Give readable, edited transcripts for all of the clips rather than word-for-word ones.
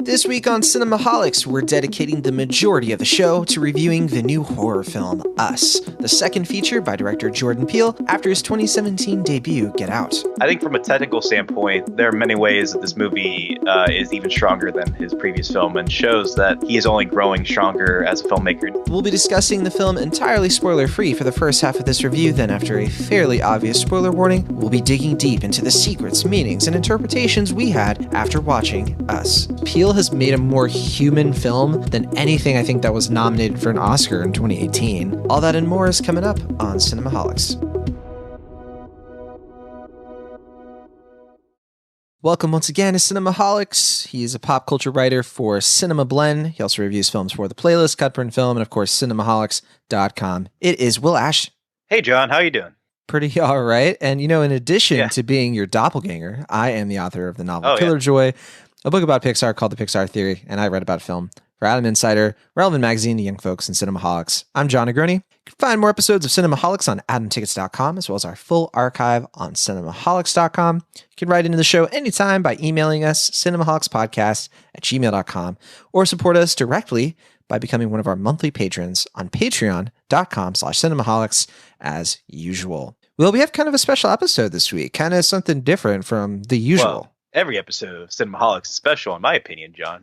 This week on Cinemaholics, we're dedicating the majority of the show to reviewing the new horror film, Us, the second feature by director Jordan Peele after his 2017 debut, Get Out. I think from a technical standpoint, there are many ways that this movie is even stronger than his previous film and shows that he is only growing stronger as a filmmaker. We'll be discussing the film entirely spoiler-free for the first half of this review, then after a fairly obvious spoiler warning, we'll be digging deep into the secrets, meanings, and interpretations we had after watching Us. Peele has made a more human film than anything I think that was nominated for an Oscar in 2018. All that and more is coming up on Cinemaholics. Welcome once again to Cinemaholics. He is a pop culture writer for Cinema Blend. He also reviews films for The Playlist, Cutprint Film, and of course, cinemaholics.com. It is Will Ash. Hey, John, how you doing? Pretty all right. And, you know, in addition to being your doppelganger, I am the author of the novel Killer Joy, a book about Pixar called The Pixar Theory, and I read about film for Adam Insider, Relevant Magazine, The Young Folks, and Cinemaholics. I'm John Negroni. You can find more episodes of Cinemaholics on adamtickets.com, as well as our full archive on cinemaholics.com. You can write into the show anytime by emailing us, cinemaholicspodcast@gmail.com, or support us directly by becoming one of our monthly patrons on patreon.com/cinemaholics as usual. Well, we have kind of a special episode this week, kind of something different from the usual. Well, every episode of Cinemaholics is special, in my opinion, John.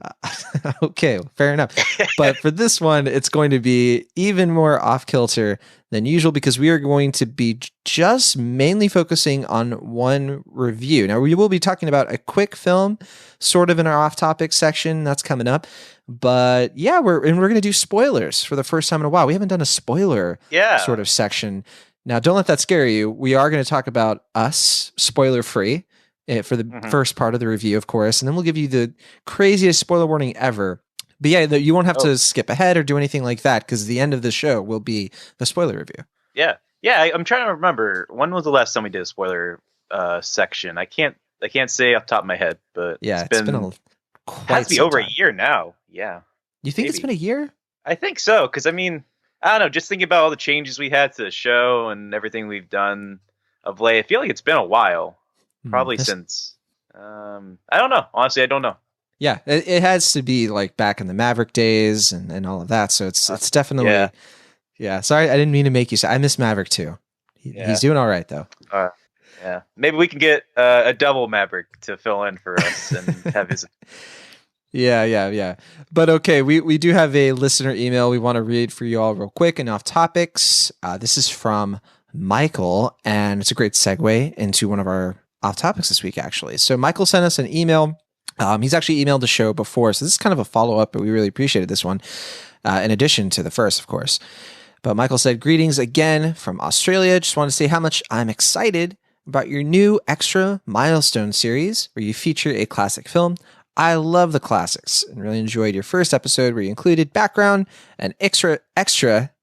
Okay, fair enough. But for this one, it's going to be even more off-kilter than usual because we are going to be just mainly focusing on one review. Now, we will be talking about a quick film, sort of in our off-topic section. That's coming up. But yeah, we're going to do spoilers for the first time in a while. We haven't done a spoiler sort of section. Now, don't let that scare you. We are going to talk about Us, spoiler-free, for the first part of the review, of course, and then we'll give you the craziest spoiler warning ever. But yeah, you won't have to skip ahead or do anything like that because the end of the show will be the spoiler review. Yeah. I'm trying to remember when was the last time we did a spoiler section. I can't say off the top of my head, but yeah, it's been has to be over a year now. Yeah, you think it's been a year? I think so because I mean, I don't know. Just thinking about all the changes we had to the show and everything we've done of late, I feel like it's been a while. Probably since, I don't know. Honestly, I don't know. Yeah, it has to be like back in the Maverick days and all of that. So it's definitely, Sorry, I didn't mean to make you say. I miss Maverick too. He's doing all right though. Yeah, maybe we can get a double Maverick to fill in for us and have his. Yeah. But okay, we do have a listener email we want to read for you all real quick and off topics. This is from Michael, and it's a great segue into one of our off topics this week, actually. So Michael sent us an email. He's actually emailed the show before, so this is kind of a follow-up, but we really appreciated this one, in addition to the first, of course. But Michael said, greetings again from Australia. Just want to say how much I'm excited about your new Extra Milestone series, where you feature a classic film. I love the classics and really enjoyed your first episode where you included background and extra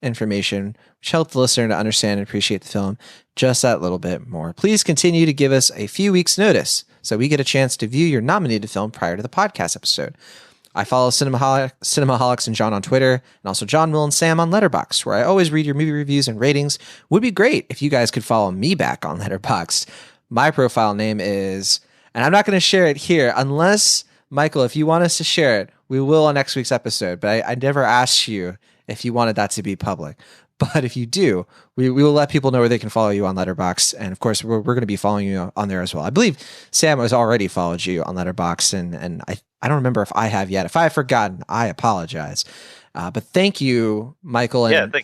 information, which helped the listener to understand and appreciate the film just that little bit more. Please continue to give us a few weeks' notice so we get a chance to view your nominated film prior to the podcast episode. I follow Cinemaholics and John on Twitter, and also John, Will, and Sam on Letterboxd, where I always read your movie reviews and ratings. Would be great if you guys could follow me back on Letterboxd. My profile name is, and I'm not going to share it here unless, Michael, if you want us to share it, we will on next week's episode, but I never asked you if you wanted that to be public. But if you do, we will let people know where they can follow you on Letterboxd. And of course, we're going to be following you on there as well. I believe Sam has already followed you on Letterboxd, and I don't remember if I have yet. If I have forgotten, I apologize. But thank you, Michael. And,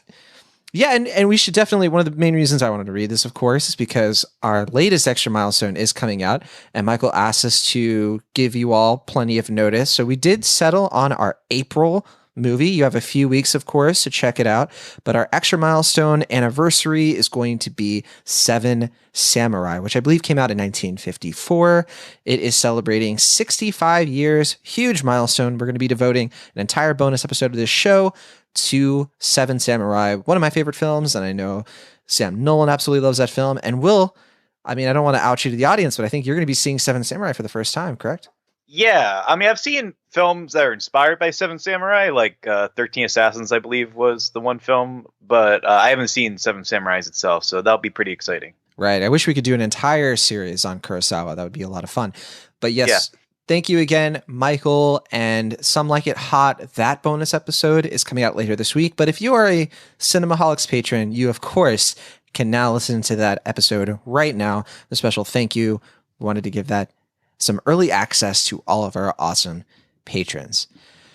and we should definitely, one of the main reasons I wanted to read this, of course, is because our latest Extra Milestone is coming out, and Michael asked us to give you all plenty of notice. So we did settle on our April movie. You have a few weeks, of course, to check it out, but our Extra Milestone anniversary is going to be Seven Samurai, which I believe came out in 1954. It is celebrating 65 years, huge milestone. We're going to be devoting an entire bonus episode of this show to Seven Samurai, one of my favorite films, and I know Sam Nolan absolutely loves that film. And Will, I mean, I don't want to out you to the audience, but I think you're going to be seeing Seven Samurai for the first time, correct? Yeah, I mean, I've seen films that are inspired by Seven Samurai, like 13 Assassins, I believe, was the one film, but I haven't seen Seven Samurais itself, so that'll be pretty exciting. Right. I wish we could do an entire series on Kurosawa. That would be a lot of fun. But yes, Thank you again, Michael. And Some Like It Hot, that bonus episode is coming out later this week. But if you are a Cinemaholics patron, you, of course, can now listen to that episode right now. A special thank you. Wanted to give that some early access to all of our awesome patrons.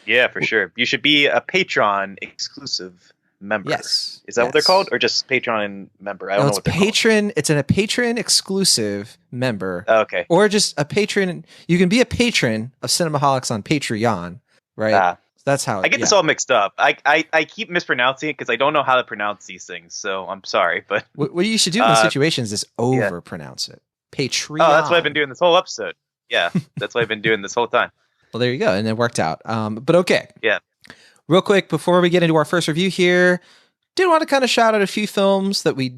Yeah, for sure. You should be a Patreon exclusive member. Yes. Is that what they're called? Or just Patreon member? I don't know what they're called. It's a patron exclusive member. Oh, okay. Or just a patron. You can be a patron of Cinemaholics on Patreon, right? That's how I get this all mixed up. I keep mispronouncing it because I don't know how to pronounce these things. So I'm sorry. But what you should do in those situations is overpronounce it. Patreon. Oh, that's what I've been doing this whole episode. Yeah, that's what I've been doing this whole time. Well, there you go. And it worked out. But okay. Yeah. Real quick, before we get into our first review here, did want to kind of shout out a few films that we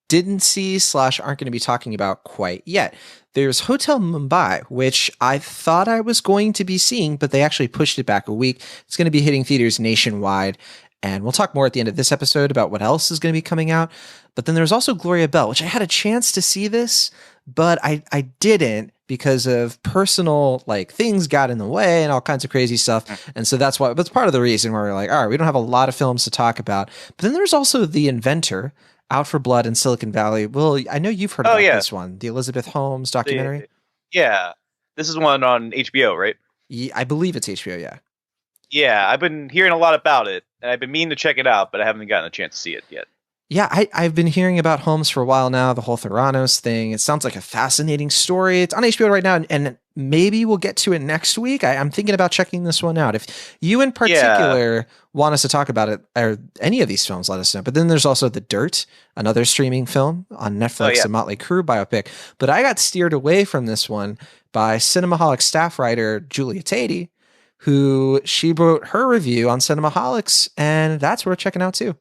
didn't see / aren't going to be talking about quite yet. There's Hotel Mumbai, which I thought I was going to be seeing, but they actually pushed it back a week. It's going to be hitting theaters nationwide. And we'll talk more at the end of this episode about what else is going to be coming out. But then there's also Gloria Bell, which I had a chance to see this, but I didn't because of personal things got in the way and all kinds of crazy stuff. And so that's part of the reason where we're like, all right, we don't have a lot of films to talk about. But then there's also The Inventor, Out for Blood in Silicon Valley. Will, I know you've heard about this one, the Elizabeth Holmes documentary. This is one on HBO, right? Yeah, I believe it's HBO, yeah. Yeah, I've been hearing a lot about it, and I've been meaning to check it out, but I haven't gotten a chance to see it yet. Yeah, I've been hearing about Holmes for a while now, the whole Theranos thing. It sounds like a fascinating story. It's on HBO right now, and maybe we'll get to it next week. I'm thinking about checking this one out. If you in particular want us to talk about it, or any of these films, let us know. But then there's also The Dirt, another streaming film on Netflix, a Motley Crue biopic. But I got steered away from this one by Cinemaholics staff writer Julia Tatey, who she wrote her review on Cinemaholics, and that's worth checking out too.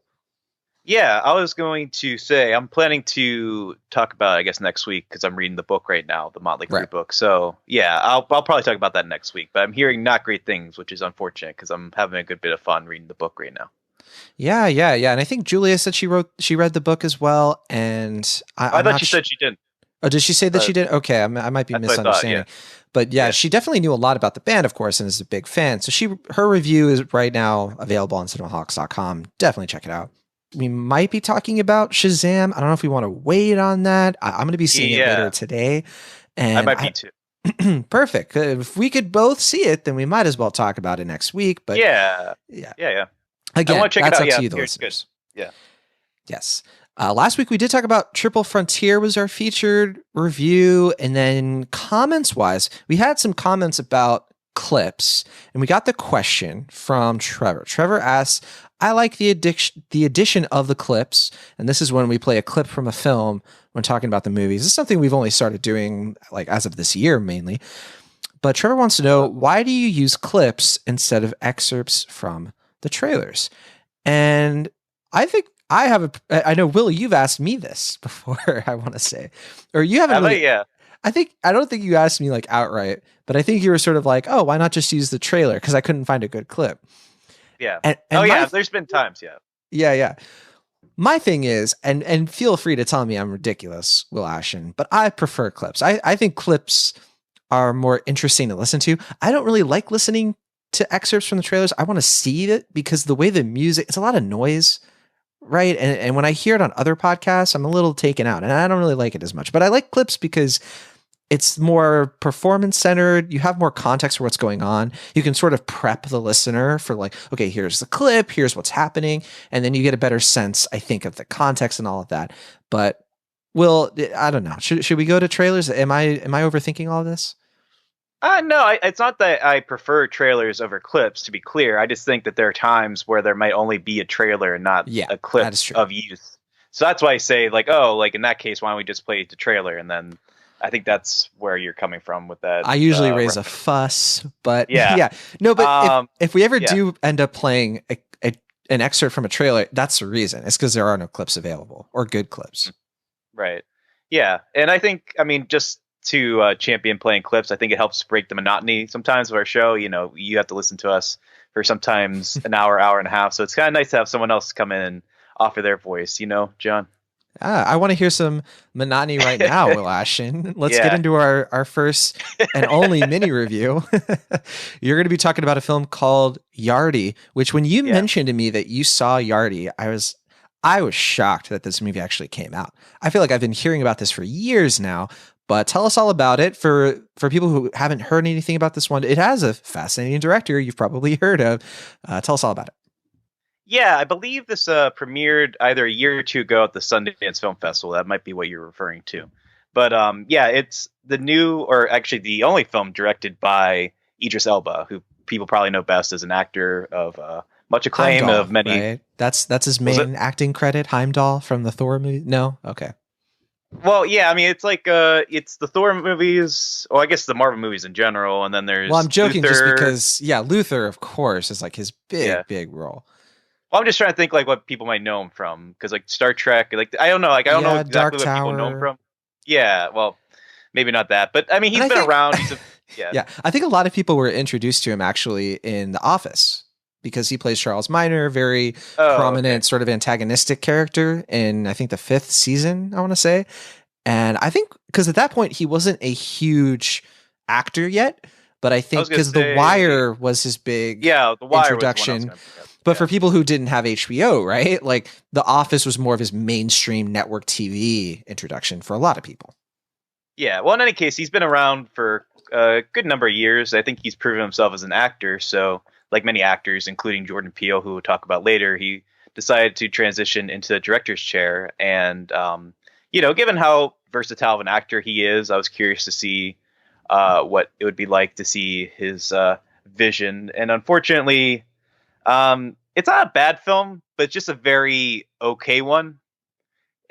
Yeah, I was going to say I'm planning to talk about it, I guess, next week because I'm reading the book right now, the Motley Crue book. So yeah, I'll probably talk about that next week. But I'm hearing not great things, which is unfortunate because I'm having a good bit of fun reading the book right now. Yeah. And I think Julia said she read the book as well. And I thought she said she didn't. Oh, did she say that she did? Okay, I might be misunderstanding. But yeah, she definitely knew a lot about the band, of course, and is a big fan. So her review is right now available on cinemaholics.com. Definitely check it out. We might be talking about Shazam. I don't know if we want to wait on that. I'm going to be seeing it later today. And I might be too. Perfect. If we could both see it, then we might as well talk about it next week. But yeah. Again, I want to check that's it out. up to you, the listeners. Good. Yeah. Yes. Last week we did talk about Triple Frontier was our featured review. And then comments-wise, we had some comments about clips. And we got the question from Trevor. Trevor asks, I like the addition of the clips, and this is when we play a clip from a film when talking about the movies. This is something we've only started doing as of this year mainly. But Trevor wants to know, why do you use clips instead of excerpts from the trailers? And I think I know, Will, you've asked me this before, I want to say. Or you haven't really, I don't think you asked me outright, but I think you were sort of like, oh, why not just use the trailer? Because I couldn't find a good clip. Yeah. And there's been times, Yeah. My thing is, and feel free to tell me I'm ridiculous, Will Ashen, but I prefer clips. I think clips are more interesting to listen to. I don't really like listening to excerpts from the trailers. I want to see it because the way the music, it's a lot of noise, right? And when I hear it on other podcasts, I'm a little taken out and I don't really like it as much. But I like clips because it's more performance centered. You have more context for what's going on. You can sort of prep the listener for okay, here's the clip, here's what's happening. And then you get a better sense, I think, of the context and all of that. But Will, I don't know. Should we go to trailers? Am I overthinking all of this? No, it's not that I prefer trailers over clips, to be clear. I just think that there are times where there might only be a trailer and not a clip of use. So that's why I say in that case, why don't we just play the trailer? And then I think that's where you're coming from with that. I usually raise a fuss, but no, but if we ever do end up playing an excerpt from a trailer, that's the reason. It's because there are no clips available or good clips. Right. Yeah. And I think, just to champion playing clips, I think it helps break the monotony sometimes of our show. You have to listen to us for sometimes an hour and a half. So it's kind of nice to have someone else come in and offer their voice, John. I want to hear some monotony right now, Will Ashton. Let's get Yeah. into our first and only mini review. You're going to be talking about a film called Yardie, which when you Yeah. mentioned to me that you saw Yardie, I was shocked that this movie actually came out. I feel like I've been hearing about this for years now, but tell us all about it for people who haven't heard anything about this one. It has a fascinating director you've probably heard of. Tell us all about it. Yeah, I believe this premiered either a year or two ago at the Sundance Film Festival. That might be what you're referring to. But yeah, it's the new, or actually the only film directed by Idris Elba, who people probably know best as an actor of much acclaim Heimdall, of many. right? That's his Was it? main acting credit. Heimdall from the Thor movie. No, okay. Well, yeah, I mean, it's like it's the Thor movies, or I guess the Marvel movies in general, and then Well, there's I'm joking just Luther. because, yeah, Luther, of course, is like his Yeah. big role. Well, I'm just trying to think like what people might know him from, because like Star Trek, like I don't know, like I don't know Yeah, Dark exactly what people know him Tower. from. Yeah, well, maybe not that, but I mean, And he's I been think, around. He's a yeah. yeah, I think a lot of people were introduced to him actually in The Office because he plays Charles Minor, very Oh, okay. prominent sort of antagonistic character in, I think, the 5th season, I want to say. And I think because at that point he wasn't a huge actor yet, but I I think was gonna because The say, Wire was his big yeah, The Wire was the one I was introduction. gonna pick up. But Yeah, for people who didn't have HBO, right? Like The Office was more of his mainstream network TV introduction for a lot of people. yeah. Well, in any case, he's been around for a good number of years. I think he's proven himself as an actor. So, like many actors, including Jordan Peele, who we'll talk about later, he decided to transition into the director's chair. And given how versatile of an actor he is, I was curious to see what it would be like to see his vision. And unfortunately, it's not a bad film, but it's just a very okay one.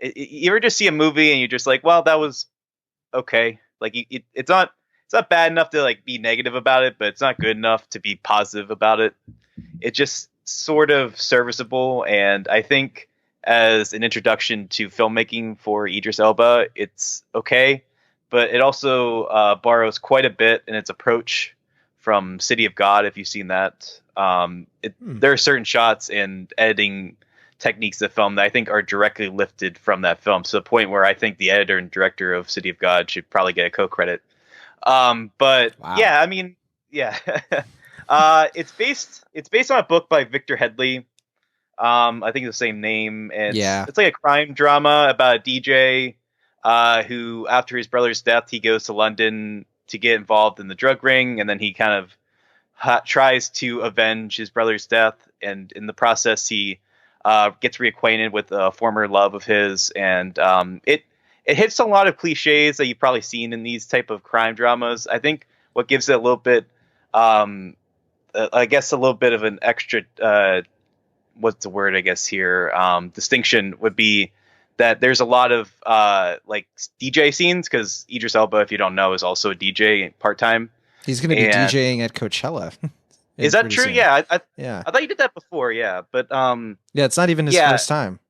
You ever just see a movie and you're just like, well, that was okay. Like it's not bad enough to like be negative about it, but it's not good enough to be positive about it. It's just sort of serviceable, and I think as an introduction to filmmaking for Idris Elba, it's okay, but it also borrows quite a bit in its approach from City of God. If you've seen that, there are certain shots and editing techniques of film that I think are directly lifted from that film, to the point where I think the editor and director of City of God should probably get a co-credit. But Wow. yeah, I mean, yeah, it's based on a book by Victor Headley. I think it's the same name, and it's Yeah. it's like a crime drama about a DJ who, after his brother's death, he goes to London to get involved in the drug ring, and then he kind of tries to avenge his brother's death, and in the process, he gets reacquainted with a former love of his, and it hits a lot of cliches that you've probably seen in these type of crime dramas. I think what gives it a little bit, I guess, a little bit of an extra, what's the word, I guess, here, distinction would be that there's a lot of like DJ scenes, because Idris Elba, if you don't know, is also a DJ part-time. He's going to be And DJing at Coachella. is that pretty true? soon. Yeah, Yeah. I thought you did that before. Yeah, but Yeah, it's not even his yeah, first time.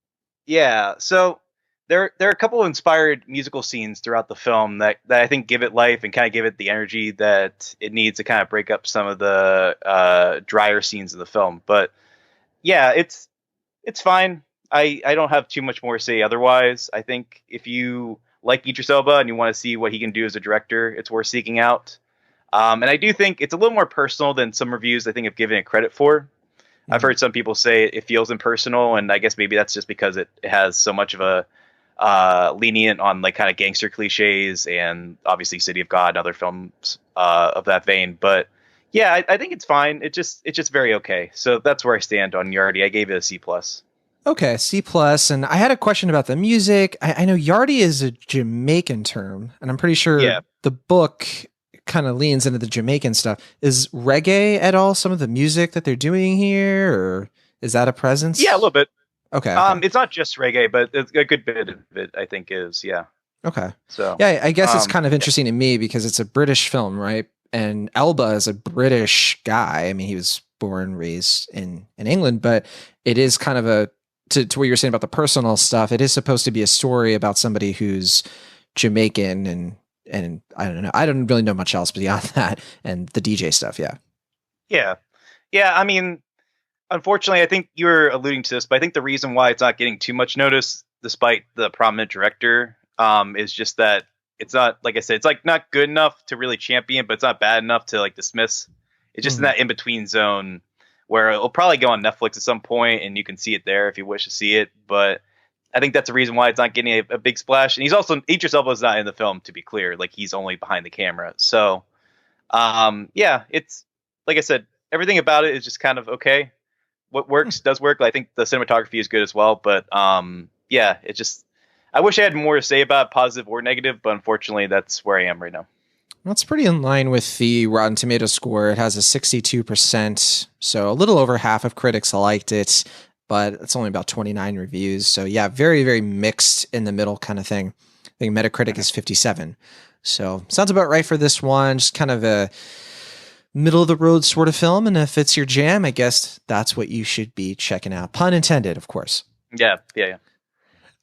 yeah. So there are a couple of inspired musical scenes throughout the film that I think give it life and kind of give it the energy that it needs to kind of break up some of the drier scenes of the film. But yeah, it's fine. I don't have too much more to say otherwise. I think if you like Idris Elba and you want to see what he can do as a director, it's worth seeking out. And I do think it's a little more personal than some reviews I think have given it credit for. I've heard some people say it feels impersonal, and I guess maybe that's just because it has so much of a lenient on like kind of gangster cliches, and obviously City of God and other films of that vein. But yeah, I think it's fine. It's just very okay. So that's where I stand on Yardie. I gave it a C+. Okay, C plus. And I had a question about the music. I know Yardie is a Jamaican term, and I'm pretty sure Yeah, the book kind of leans into the Jamaican stuff. Is reggae at all some of the music that they're doing here, or is that a yeah, a presence? little bit. Okay, okay, It's not just reggae, but it's a good bit of it, I think, is. Yeah. okay. So Yeah, I guess it's kind of yeah, interesting to me because it's a British film, right? And Elba is a British guy. I mean, he was born, raised in England, but it is kind of to what you're saying about the personal stuff. It is supposed to be a story about somebody who's Jamaican and I don't know. I don't really know much else beyond that and the DJ stuff. Yeah. yeah, yeah. I mean, unfortunately, I think you were alluding to this, but I think the reason why it's not getting too much notice despite the prominent director, is just that it's not, like I said, it's like not good enough to really champion, but it's not bad enough to like dismiss. It's just in that in between zone where it'll probably go on Netflix at some point, and you can see it there if you wish to see it. But I think that's the reason why it's not getting a big splash. And he's also, Idris Elba is not in the film, to be clear. Like, he's only behind the camera. So, yeah, it's, like I said, everything about it is just kind of okay. What works does work. I think the cinematography is good as well. But, yeah, it just, I wish I had more to say about it, positive or negative, but unfortunately, that's where I am right now. That's pretty in line with the Rotten Tomatoes score. It has a 62%, so a little over half of critics liked it, but it's only about 29 reviews. So yeah, very, very mixed in the middle kind of thing. I think Metacritic is 57. So sounds about right for this one. Just kind of a middle of the road sort of film. And if it's your jam, I guess that's what you should be checking out. Pun intended, of course. Yeah.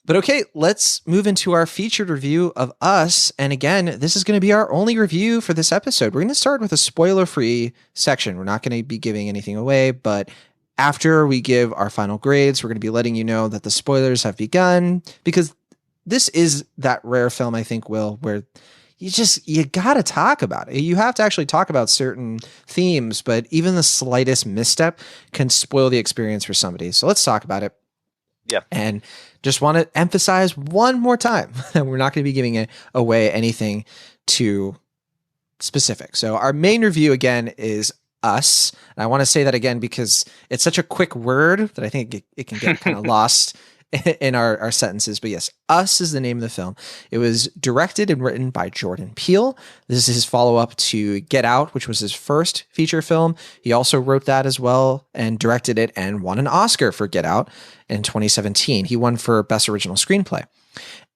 But okay, let's move into our featured review of Us. And again, this is going to be our only review for this episode. We're going to start with a spoiler-free section. We're not going to be giving anything away, but after we give our final grades, we're going to be letting you know that the spoilers have begun, because this is that rare film, I think, Will, where you got to talk about it. You have to actually talk about certain themes, but even the slightest misstep can spoil the experience for somebody. So let's talk about it. Yeah. And just want to emphasize one more time that we're not going to be giving away anything too specific. So our main review, again, is Us. And I want to say that again because it's such a quick word that I think it can get kind of lost in our sentences. But yes, Us is the name of the film. It was directed and written by Jordan Peele. This is his follow-up to Get Out, which was his first feature film. He also wrote that as well and directed it and won an Oscar for Get Out in 2017. He won for Best Original Screenplay.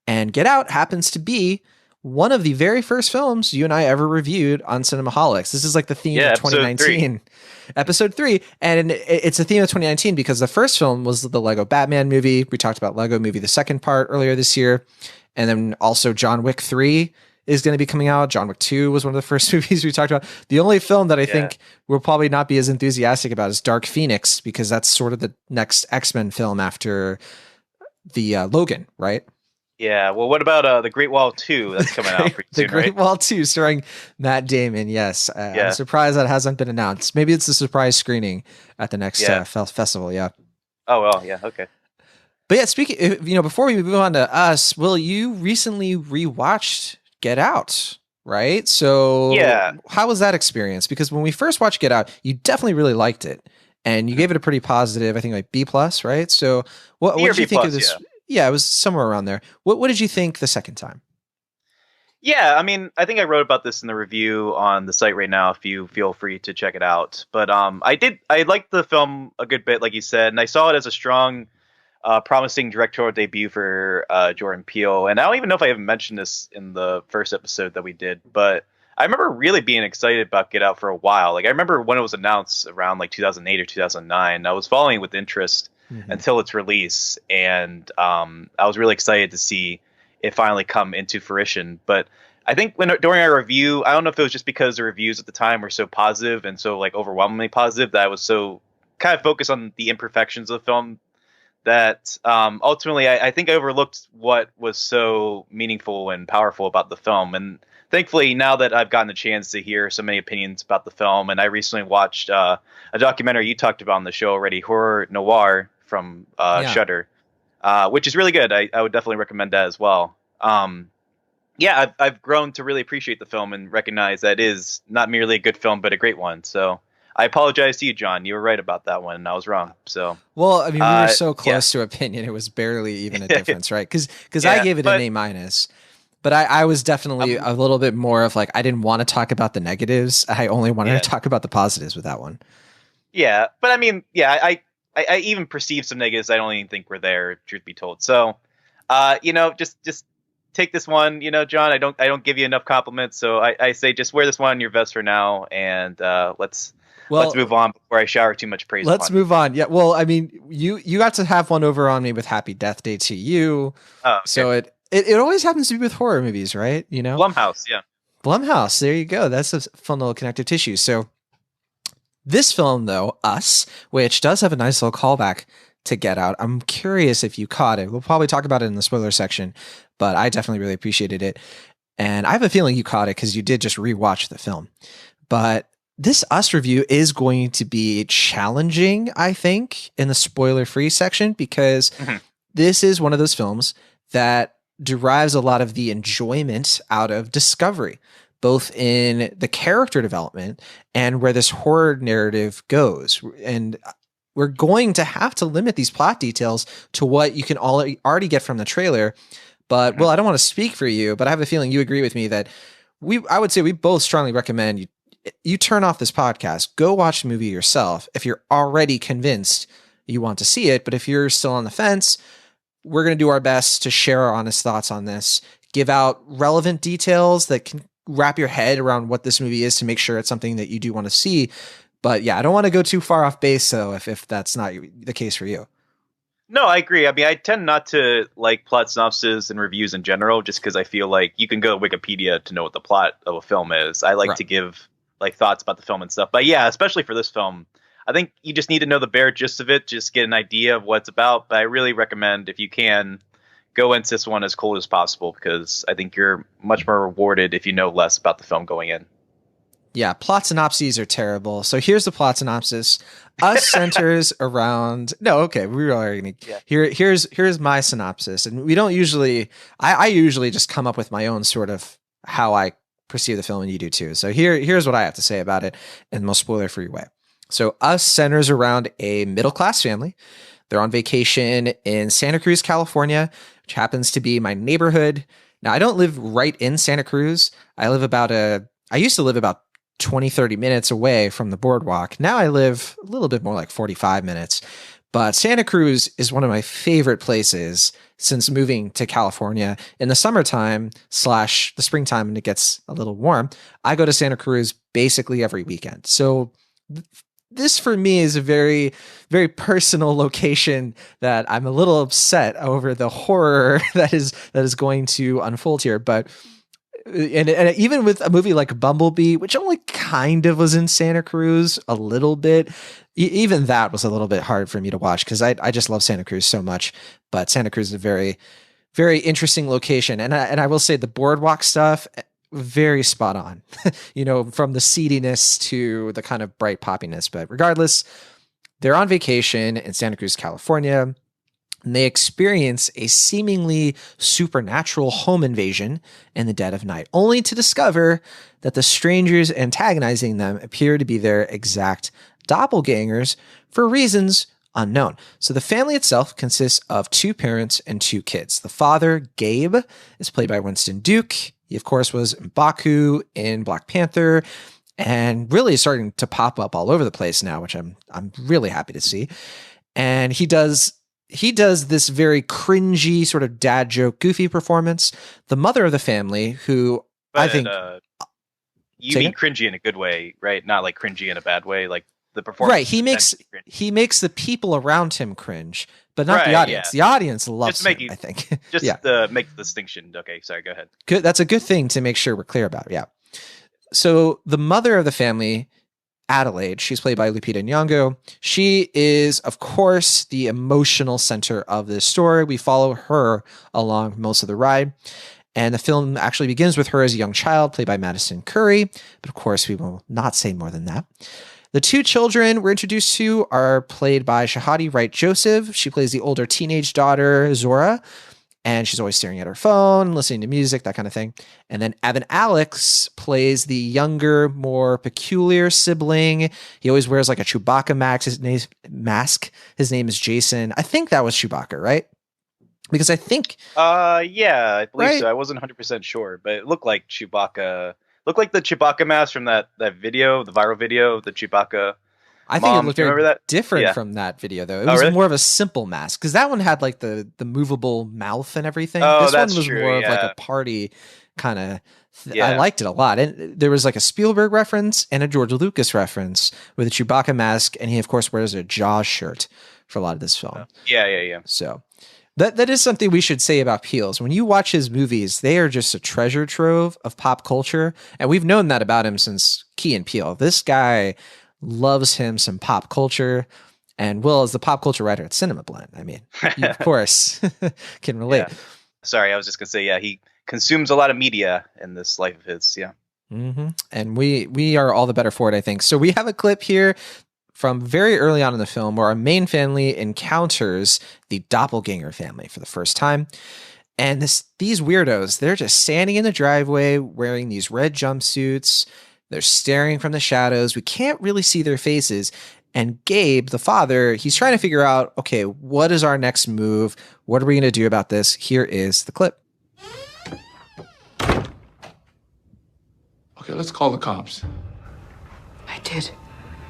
And Get Out happens to be one of the very first films you and I ever reviewed on Cinemaholics. This is like the theme of 2019. Episode 3. And it's a theme of 2019 because the first film was the Lego Batman movie. We talked about Lego Movie, the second part, earlier this year. And then also John Wick 3 is going to be coming out. John Wick 2 was one of the first movies we talked about. The only film that I think we'll probably not be as enthusiastic about is Dark Phoenix, because that's sort of the next X-Men film after the Logan, right? Yeah, well, what about the Great Wall 2 that's coming out pretty soon, The Great Wall 2 starring Matt Damon, yes. I'm surprised that hasn't been announced. Maybe it's a surprise screening at the next festival, yeah. Oh, well, yeah, okay. But yeah, speaking, before we move on to Us, Will, you recently rewatched Get Out, right? So how was that experience? Because when we first watched Get Out, you definitely really liked it. And you gave it a pretty positive, I think like B+, right? So what did you think of this? Yeah, it was somewhere around there. What did you think the second time? Yeah, I mean, I think I wrote about this in the review on the site right now, if you feel free to check it out. But I liked the film a good bit, like you said, and I saw it as a strong, promising directorial debut for Jordan Peele. And I don't even know if I even mentioned this in the first episode that we did, but I remember really being excited about Get Out for a while. Like, I remember when it was announced around like 2008 or 2009, I was following it with interest until its release. And I was really excited to see it finally come into fruition. But I think during our review, I don't know if it was just because the reviews at the time were so positive and so like overwhelmingly positive that I was so kind of focused on the imperfections of the film that ultimately I think I overlooked what was so meaningful and powerful about the film. And thankfully, now that I've gotten a chance to hear so many opinions about the film, and I recently watched a documentary you talked about on the show already, Horror Noir from Shudder, which is really good. I would definitely recommend that as well. I've grown to really appreciate the film and recognize that it is not merely a good film, but a great one. So I apologize to you, John. You were right about that one, and I was wrong. So, well, I mean, we were so close to opinion; it was barely even a difference, right? Because I gave it an A-, but I was definitely a little bit more of like, I didn't want to talk about the negatives. I only wanted to talk about the positives with that one. Yeah, but I mean, I even perceived some negatives I don't even think were there, truth be told. So, just take this one, John. I don't give you enough compliments, so I say just wear this one on your vest for now, and let's move on before I shower too much praise. Let's move on. Yeah. Well, I mean, you got to have one over on me with Happy Death Day to You. Oh, okay. So it always happens to be with horror movies, right? Blumhouse, yeah. Blumhouse. There you go. That's a fun little connective tissue. So this film, though, Us, which does have a nice little callback to Get Out. I'm curious if you caught it. We'll probably talk about it in the spoiler section, but I definitely really appreciated it. And I have a feeling you caught it because you did just rewatch the film. But this Us review is going to be challenging, I think, in the spoiler-free section, because this is one of those films that derives a lot of the enjoyment out of discovery, both in the character development and where this horror narrative goes. And we're going to have to limit these plot details to what you can already get from the trailer. But, well, I don't want to speak for you, but I have a feeling you agree with me that I would say we both strongly recommend you turn off this podcast, go watch the movie yourself if you're already convinced you want to see it. But if you're still on the fence, we're going to do our best to share our honest thoughts on this, give out relevant details that can wrap your head around what this movie is to make sure it's something that you do want to see. But yeah, I don't want to go too far off base, though, if that's not the case for you. No, I agree. I mean, I tend not to like plot synopses and reviews in general, just because I feel like you can go to Wikipedia to know what the plot of a film is. I like to give like thoughts about the film and stuff. But yeah, especially for this film, I think you just need to know the bare gist of it, just get an idea of what it's about. But I really recommend, if you can, go into this one as cold as possible, because I think you're much more rewarded if you know less about the film going in. Yeah, plot synopses are terrible. So here's the plot synopsis. Us centers around... No, okay, we're already going to... Here's my synopsis. And we don't usually... I usually just come up with my own sort of how I perceive the film, and you do too. So here's what I have to say about it in the most spoiler-free way. So Us centers around a middle-class family. They're on vacation in Santa Cruz, California, which happens to be my neighborhood. Now, I don't live right in Santa Cruz. I used to live about 20, 30 minutes away from the boardwalk. Now I live a little bit more like 45 minutes. But Santa Cruz is one of my favorite places since moving to California. In the summertime / the springtime, when it gets a little warm, I go to Santa Cruz basically every weekend. So this for me is a very, very personal location that I'm a little upset over the horror that is going to unfold here. But and even with a movie like Bumblebee, which only kind of was in Santa Cruz a little bit, even that was a little bit hard for me to watch because I just love Santa Cruz so much. But Santa Cruz is a very, very interesting location. And I will say the boardwalk stuff, very spot on, from the seediness to the kind of bright poppiness. But regardless, they're on vacation in Santa Cruz, California. And they experience a seemingly supernatural home invasion in the dead of night, only to discover that the strangers antagonizing them appear to be their exact doppelgangers for reasons unknown. So the family itself consists of 2 parents and 2 kids. The father, Gabe, is played by Winston Duke. He, of course, was M'Baku in Black Panther, and really is starting to pop up all over the place now, which I'm really happy to see. And he does this very cringy sort of dad joke, goofy performance. The mother of the family, who I think... you mean cringy in a good way, right? Not like cringy in a bad way, like the performance. Right, he makes the people around him cringe, but not the audience. Yeah. The audience loves him, I think. Just make the distinction. Okay, sorry, go ahead. Good. That's a good thing to make sure we're clear about. Yeah. So the mother of the family, Adelaide, she's played by Lupita Nyong'o. She is, of course, the emotional center of this story. We follow her along most of the ride. And the film actually begins with her as a young child, played by Madison Curry. But of course, we will not say more than that. The 2 children we're introduced to are played by Shahadi Wright Joseph. She plays the older teenage daughter, Zora. And she's always staring at her phone, listening to music, that kind of thing. And then Evan Alex plays the younger, more peculiar sibling. He always wears like a Chewbacca mask. His name is Jason. I think that was Chewbacca, right? Because I think... yeah, I believe so. I wasn't 100% sure, but it looked like Chewbacca... Looked like the Chewbacca mask from that video, the viral video, the Chewbacca... I think it looked very different from that video, though. It was more of a simple mask, because that one had like the movable mouth and everything. This one was more of like a party kind of... I liked it a lot. And there was like a Spielberg reference and a George Lucas reference with a Chewbacca mask, and he, of course, wears a Jaws shirt for a lot of this film. Yeah. So... That is something we should say about Peele. When you watch his movies, they are just a treasure trove of pop culture. And we've known that about him since Key and Peele. This guy loves him some pop culture. And Will is the pop culture writer at Cinema Blend. I mean, you, of course, can relate. Yeah. Sorry, I was just gonna say, yeah, he consumes a lot of media in this life of his. Yeah. Mm-hmm. And we are all the better for it, I think. So we have a clip here from very early on in the film where our main family encounters the doppelganger family for the first time. And these weirdos, they're just standing in the driveway wearing these red jumpsuits. They're staring from the shadows. We can't really see their faces. And Gabe, the father, he's trying to figure out, okay, what is our next move? What are we going to do about this? Here is the clip. Okay, let's call the cops. I did.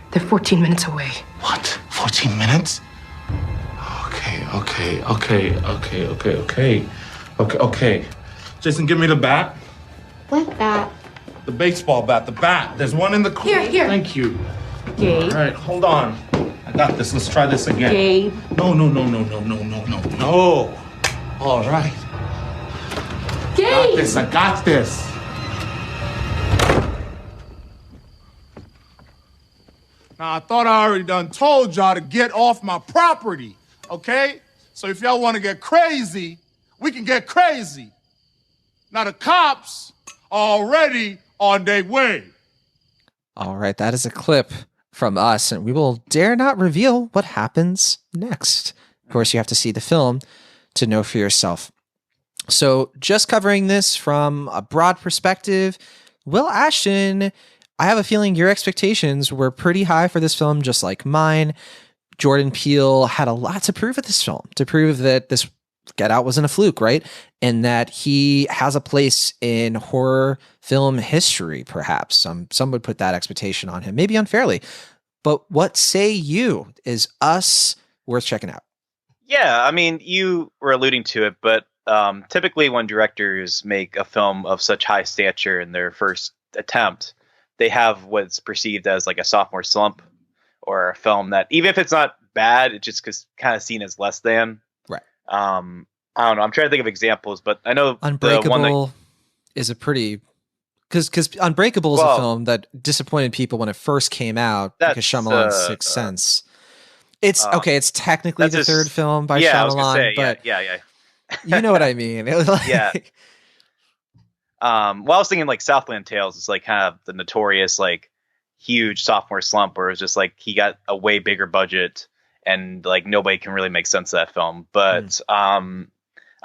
They're 14 minutes away. What? 14 minutes? Okay. Jason, give me the bat. What bat? The baseball bat, the bat. There's one in the corner. Here. Thank you. Gabe. All right, hold on. I got this. Let's try this again. Gabe. No. All right. Gabe! I got this. Now, I thought I already done told y'all to get off my property, okay? So if y'all want to get crazy, we can get crazy. Now, the cops are already on their way. All right, that is a clip from us, and we will dare not reveal what happens next. Of course, you have to see the film to know for yourself. So just covering this from a broad perspective, Will Ashton, I have a feeling your expectations were pretty high for this film, just like mine. Jordan Peele had a lot to prove at this film, to prove that this Get Out wasn't a fluke, right? And that he has a place in horror film history, perhaps. Some would put that expectation on him, maybe unfairly. But what say you? Is Us worth checking out? Yeah, I mean, you were alluding to it, but typically when directors make a film of such high stature in their first attempt, they have what's perceived as like a sophomore slump, or a film that, even if it's not bad, it's just kind of seen as less than. Right. I don't know. I'm trying to think of examples, but I know Unbreakable is a pretty, because Unbreakable is a film that disappointed people when it first came out because Shyamalan's Sixth Sense. It's okay. It's technically the third film by Shyamalan, I was gonna say, but yeah. You know what I mean? It was like, Yeah. Well, I was thinking like Southland Tales is like kind of the notorious like huge sophomore slump where it's just like he got a way bigger budget and like nobody can really make sense of that film. But I'm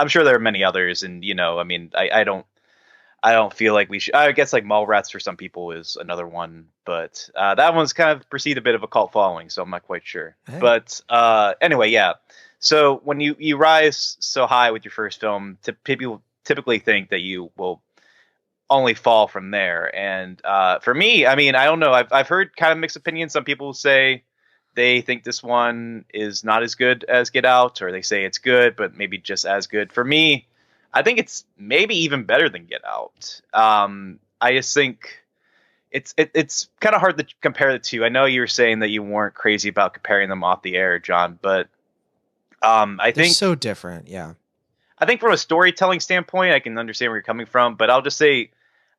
sure there are many others, and I mean, I don't feel like we should. I guess like Mallrats for some people is another one, but that one's kind of perceived a bit of a cult following, so I'm not quite sure. Hey. But anyway, yeah. So when you rise so high with your first film, people typically think that you will only fall from there. And for me, I mean, I don't know. I've heard kind of mixed opinions. Some people say they think this one is not as good as Get Out, or they say it's good, but maybe just as good. For me, I think it's maybe even better than Get Out. I just think it's kind of hard to compare the two. I know you were saying that you weren't crazy about comparing them off the air, John, but I think they're so different. Yeah. I think from a storytelling standpoint, I can understand where you're coming from, but I'll just say,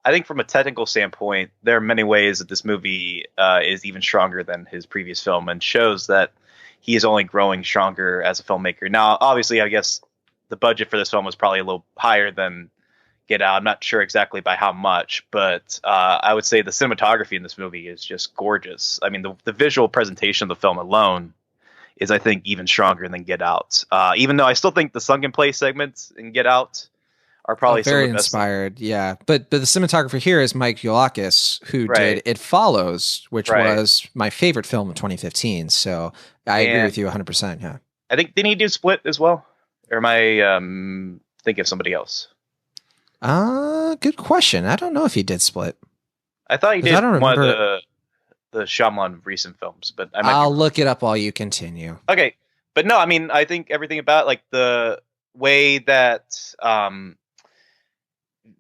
I think from a technical standpoint, there are many ways that this movie is even stronger than his previous film, and shows that he is only growing stronger as a filmmaker. Now, obviously, I guess the budget for this film was probably a little higher than Get Out. I'm not sure exactly by how much, but I would say the cinematography in this movie is just gorgeous. I mean, the visual presentation of the film alone is, I think, even stronger than Get Out. Even though I still think the sunken place segments in Get Out are probably very inspired. Yeah. But the cinematographer here is Mike Youlakis, who did It Follows, which was my favorite film of 2015. So I agree with you 100%. Yeah. I think, didn't he do Split as well? Or am I thinking of somebody else? Good question. I don't know if he did Split. I thought he did one of the Shyamalan recent films, but I'll look it up while you continue. Okay. But no, I mean, I think everything about like the way that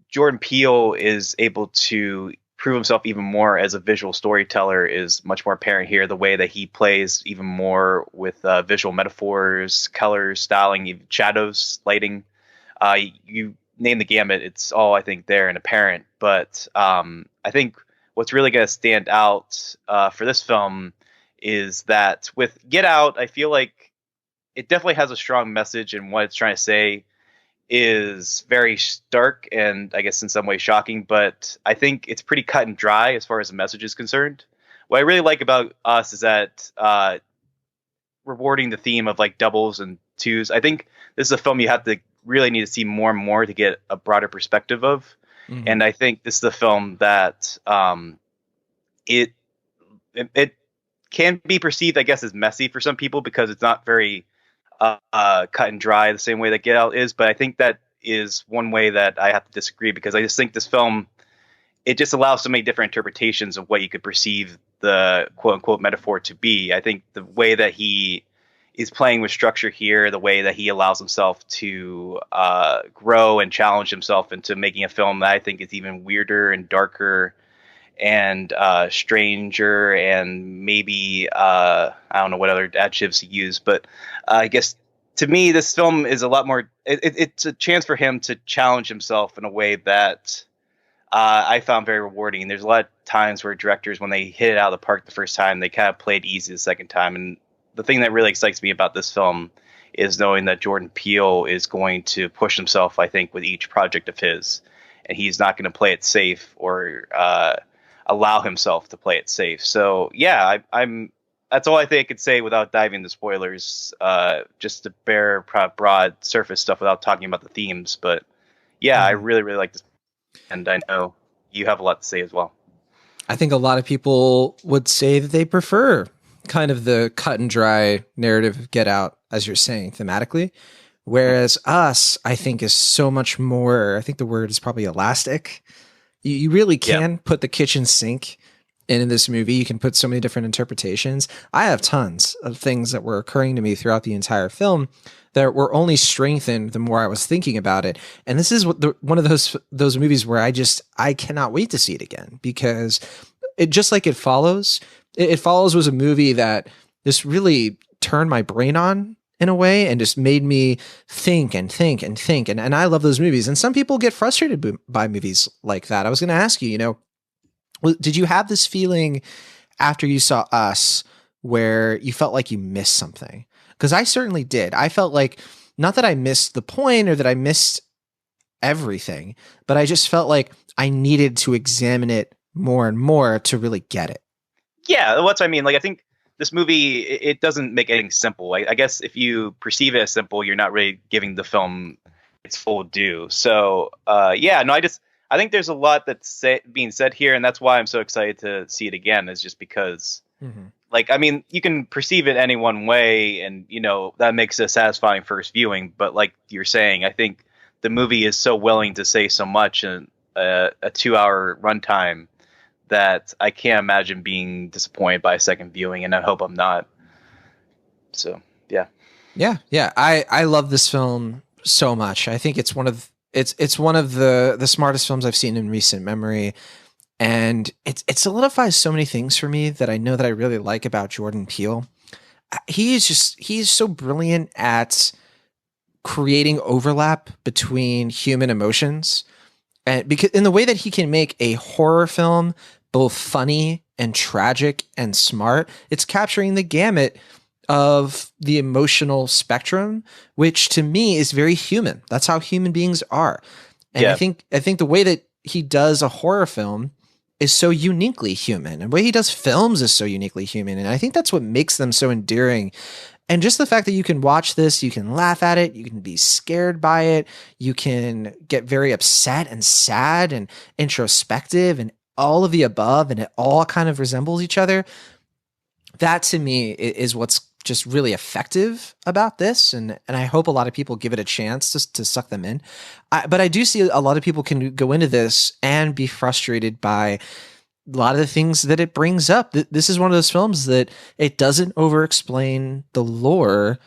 Jordan Peele is able to prove himself even more as a visual storyteller is much more apparent here. The way that he plays even more with visual metaphors, colors, styling, shadows, lighting. You name the gamut, it's all, I think, there and apparent. But I think what's really going to stand out for this film is that with Get Out, I feel like it definitely has a strong message, and what it's trying to say is very stark and I guess in some ways shocking, but I think it's pretty cut and dry as far as the message is concerned. What I really like about Us is that rewarding the theme of like doubles and twos. I think this is a film you have to really need to see more and more to get a broader perspective of. Mm-hmm. And I think this is a film that it can be perceived, I guess, as messy for some people because it's not very cut and dry the same way that Get Out is. But I think that is one way that I have to disagree, because I just think this film, it just allows so many different interpretations of what you could perceive the quote unquote metaphor to be. I think the way that he is playing with structure here, the way that he allows himself to grow and challenge himself into making a film that I think is even weirder and darker and stranger, and maybe I don't know what other adjectives to use, but I guess to me this film is a lot more. It's a chance for him to challenge himself in a way that I found very rewarding. There's a lot of times where directors, when they hit it out of the park the first time, they kind of played easy the second time. And the thing that really excites me about this film is knowing that Jordan Peele is going to push himself, I think, with each project of his, and he's not going to play it safe or allow himself to play it safe. So yeah, I'm that's all I think I could say without diving into spoilers, just to bear broad surface stuff without talking about the themes. But yeah, I really, really like this. And I know you have a lot to say as well. I think a lot of people would say that they prefer kind of the cut and dry narrative of Get Out, as you're saying, thematically. Whereas Us, I think, is so much more, I think the word is probably elastic. You really can put the kitchen sink in this movie. You can put so many different interpretations. I have tons of things that were occurring to me throughout the entire film that were only strengthened the more I was thinking about it. And this is one of those movies where I cannot wait to see it again, because it, just like It Follows was a movie that just really turned my brain on in a way and just made me think and think and think. And I love those movies. And some people get frustrated by movies like that. I was going to ask you, did you have this feeling after you saw Us where you felt like you missed something? Because I certainly did. I felt like, not that I missed the point or that I missed everything, but I just felt like I needed to examine it more and more to really get it. Yeah, that's what I mean. Like, I think this movie, it doesn't make anything simple. I guess if you perceive it as simple, you're not really giving the film its full due. So, I think there's a lot that's being said here, and that's why I'm so excited to see it again, is just because, you can perceive it any one way, and, that makes a satisfying first viewing. But like you're saying, I think the movie is so willing to say so much in a 2-hour runtime that I can't imagine being disappointed by a second viewing, and I hope I'm not. So, yeah. Yeah. I love this film so much. I think it's one of the smartest films I've seen in recent memory. And it solidifies so many things for me that I know that I really like about Jordan Peele. He's so brilliant at creating overlap between human emotions, and because in the way that he can make a horror film both funny and tragic and smart, it's capturing the gamut of the emotional spectrum, which to me is very human. That's how human beings are. And I think the way that he does a horror film is so uniquely human, and the way he does films is so uniquely human. And I think that's what makes them so endearing. And just the fact that you can watch this, you can laugh at it, you can be scared by it, you can get very upset and sad and introspective and all of the above, and it all kind of resembles each other. That to me is what's just really effective about this. And I hope a lot of people give it a chance to suck them in. But I do see a lot of people can go into this and be frustrated by a lot of the things that it brings up. This is one of those films that it doesn't over-explain the lore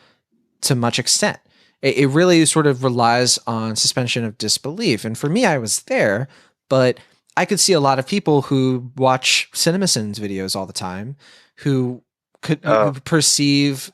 to much extent. It really sort of relies on suspension of disbelief. And for me, I was there, but I could see a lot of people who watch CinemaSins videos all the time who could perceive,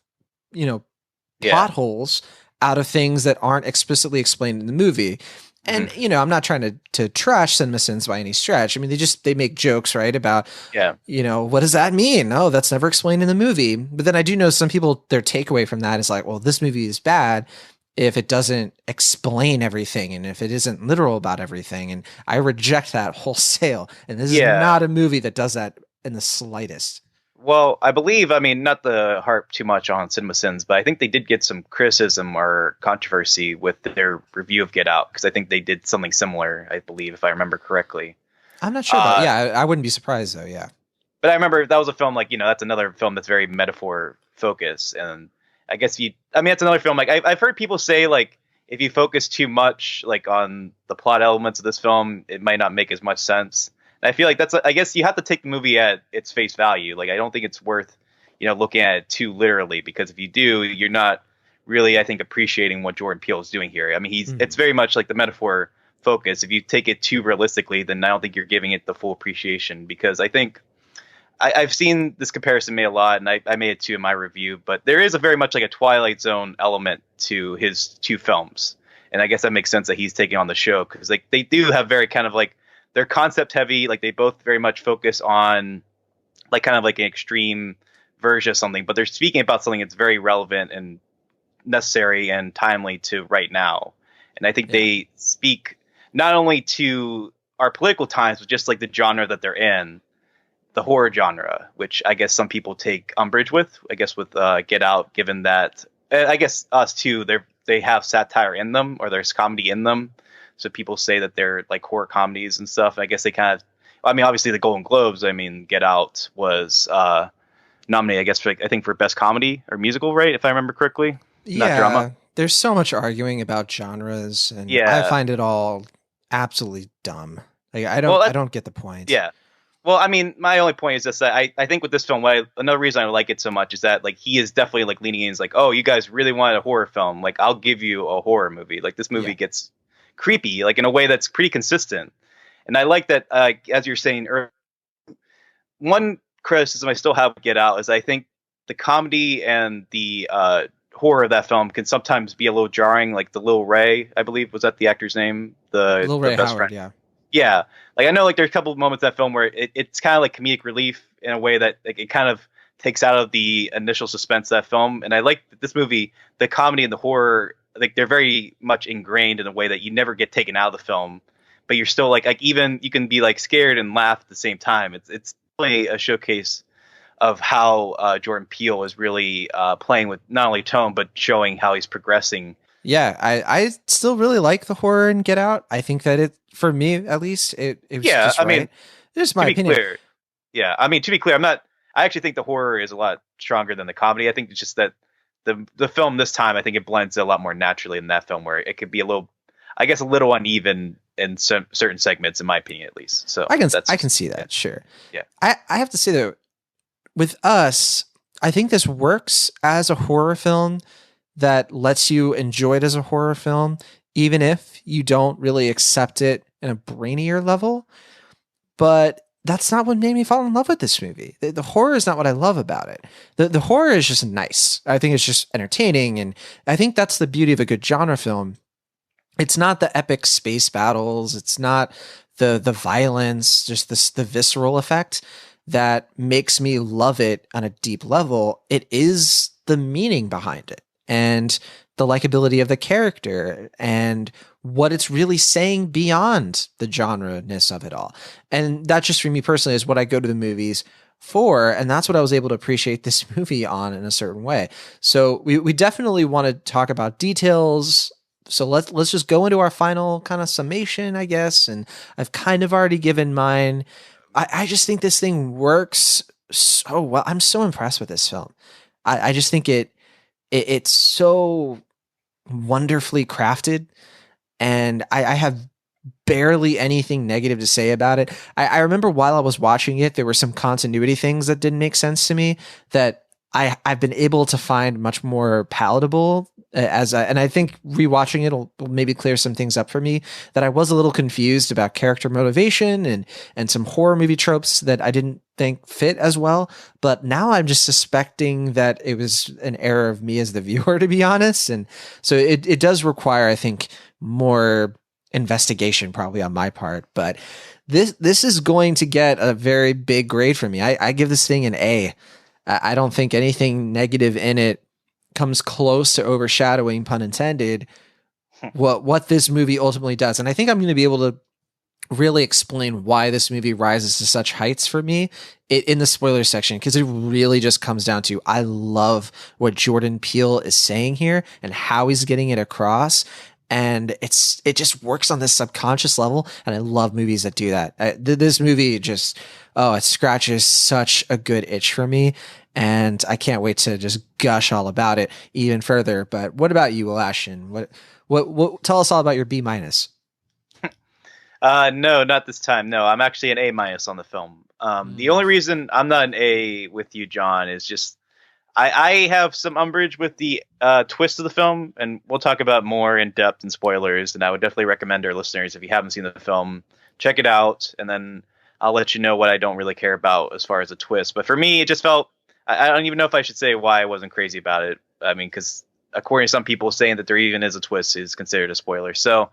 plot holes out of things that aren't explicitly explained in the movie. And, I'm not trying to trash CinemaSins by any stretch. I mean, they make jokes, right? About, what does that mean? Oh, that's never explained in the movie. But then I do know some people, their takeaway from that is like, well, this movie is bad if it doesn't explain everything and if it isn't literal about everything. And I reject that wholesale. And this is not a movie that does that in the slightest. Well, I believe, not to harp too much on CinemaSins, but I think they did get some criticism or controversy with their review of Get Out, because I think they did something similar, I believe, if I remember correctly. I'm not sure about I wouldn't be surprised, though, yeah. But I remember that was a film, that's another film that's very metaphor-focused, and I guess that's another film, I've heard people say, if you focus too much, on the plot elements of this film, it might not make as much sense. And I feel like I guess you have to take the movie at its face value. I don't think it's worth, looking at it too literally, because if you do, you're not really, I think, appreciating what Jordan Peele is doing here. I mean, it's very much like the metaphor focus. If you take it too realistically, then I don't think you're giving it the full appreciation, because I think I've seen this comparison made a lot, and I made it too in my review, but there is a very much like a Twilight Zone element to his two films. And I guess that makes sense that he's taking on the show, because they do have very kind of they're concept heavy. They both very much focus on kind of an extreme version of something, but they're speaking about something that's very relevant and necessary and timely to right now. And I think they speak not only to our political times, but just the genre that they're in, the horror genre, which I guess some people take umbrage with, with Get Out, given that I guess us too, they have satire in them, or there's comedy in them. So people say that they're horror comedies and stuff. I guess they kind of, obviously the Golden Globes, Get Out was nominated, I guess, for best comedy or musical, right? If I remember correctly. Yeah. Not drama. There's so much arguing about genres, and I find it all absolutely dumb. I don't get the point. Yeah. Well, my only point is just that I think with this film, another reason I like it so much is that he is definitely leaning in. He's oh, you guys really wanted a horror film? I'll give you a horror movie. This movie gets creepy, in a way that's pretty consistent. And I like that, as you're saying earlier, one criticism I still have with Get Out is I think the comedy and the horror of that film can sometimes be a little jarring. The Lil Ray, I believe, was that the actor's name? Lil Ray best Howard, friend. Yeah. I know there's a couple of moments in that film where it's kind of comedic relief in a way that it kind of takes out of the initial suspense of that film. And I like that this movie, the comedy and the horror, they're very much ingrained in a way that you never get taken out of the film, but you're still even you can be scared and laugh at the same time. It's really a showcase of how Jordan Peele is really playing with not only tone, but showing how he's progressing. Yeah, I still really like the horror in Get Out. I think that for me, at least, it was just right. Just my opinion. Clear, to be clear, I actually think the horror is a lot stronger than the comedy. I think it's just that the film this time, I think it blends a lot more naturally in that film, where it could be a little uneven in certain segments, in my opinion, at least. So I can see that. Sure. Yeah. I have to say though, with Us, I think this works as a horror film that lets you enjoy it as a horror film, even if you don't really accept it in a brainier level. But that's not what made me fall in love with this movie. The horror is not what I love about it. The horror is just nice. I think it's just entertaining. And I think that's the beauty of a good genre film. It's not the epic space battles. It's not the violence, just the visceral effect that makes me love it on a deep level. It is the meaning behind it and the likability of the character and what it's really saying beyond the genre-ness of it all. And that just for me personally is what I go to the movies for. And that's what I was able to appreciate this movie on in a certain way. So we definitely want to talk about details. So let's just go into our final kind of summation, I guess. And I've kind of already given mine. I just think this thing works so well. I'm so impressed with this film. I just think it's so wonderfully crafted, and I have barely anything negative to say about it. I remember while I was watching it, there were some continuity things that didn't make sense to me that I've been able to find much more palatable and I think rewatching it will maybe clear some things up for me that I was a little confused about character motivation and some horror movie tropes that I didn't think fit as well. But now I'm just suspecting that it was an error of me as the viewer, to be honest. And so it does require, I think, more investigation probably on my part, but this is going to get a very big grade from me. I give this thing an A. I don't think anything negative in it comes close to overshadowing, pun intended, what this movie ultimately does. And I think I'm going to be able to really explain why this movie rises to such heights for me in the spoiler section, because it really just comes down to, I love what Jordan Peele is saying here and how he's getting it across. And it just works on this subconscious level. And I love movies that do that. This movie just, it scratches such a good itch for me. And I can't wait to just gush all about it even further. But what about you, Ashton? What tell us all about your B-? No, not this time. No, I'm actually an A- on the film. The only reason I'm not an A with you, John, is just I have some umbrage with the twist of the film, and we'll talk about more in depth and spoilers. And I would definitely recommend our listeners, if you haven't seen the film, check it out, and then I'll let you know what I don't really care about as far as the twist. But for me, it just felt, I don't even know if I should say why I wasn't crazy about it. I mean, because according to some people, saying that there even is a twist is considered a spoiler. So,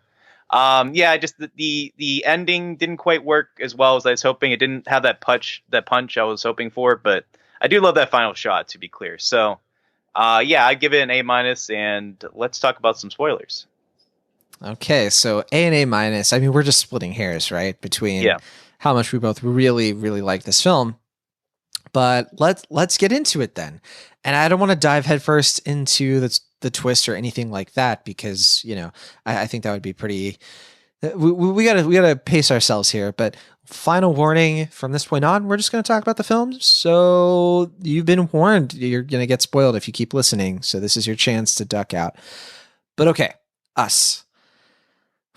just the ending didn't quite work as well as I was hoping. It didn't have that punch I was hoping for, but I do love that final shot, to be clear. So, I give it an A-, and let's talk about some spoilers. Okay, so A and A-. I mean, we're just splitting hairs, right? Between how much we both really, really like this film. But let's get into it then. And I don't want to dive headfirst into the twist or anything like that, because, I think that would be pretty, we gotta pace ourselves here. But final warning, from this point on, we're just going to talk about the film. So you've been warned, you're going to get spoiled if you keep listening. So this is your chance to duck out. But okay, Us.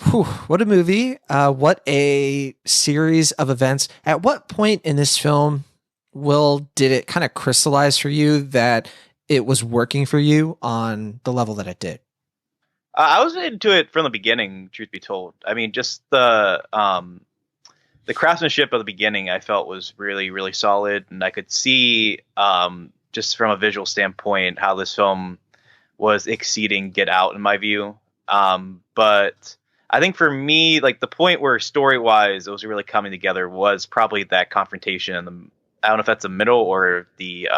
Whew, what a movie. What a series of events. At what point in this film, Will, did it kind of crystallize for you that it was working for you on the level that it did? I was into it from the beginning, truth be told. I mean, just the craftsmanship of the beginning I felt was really, really solid. And I could see, just from a visual standpoint, how this film was exceeding Get Out, in my view. But I think for me, like, the point where story-wise it was really coming together was probably that confrontation in I don't know if that's the middle or the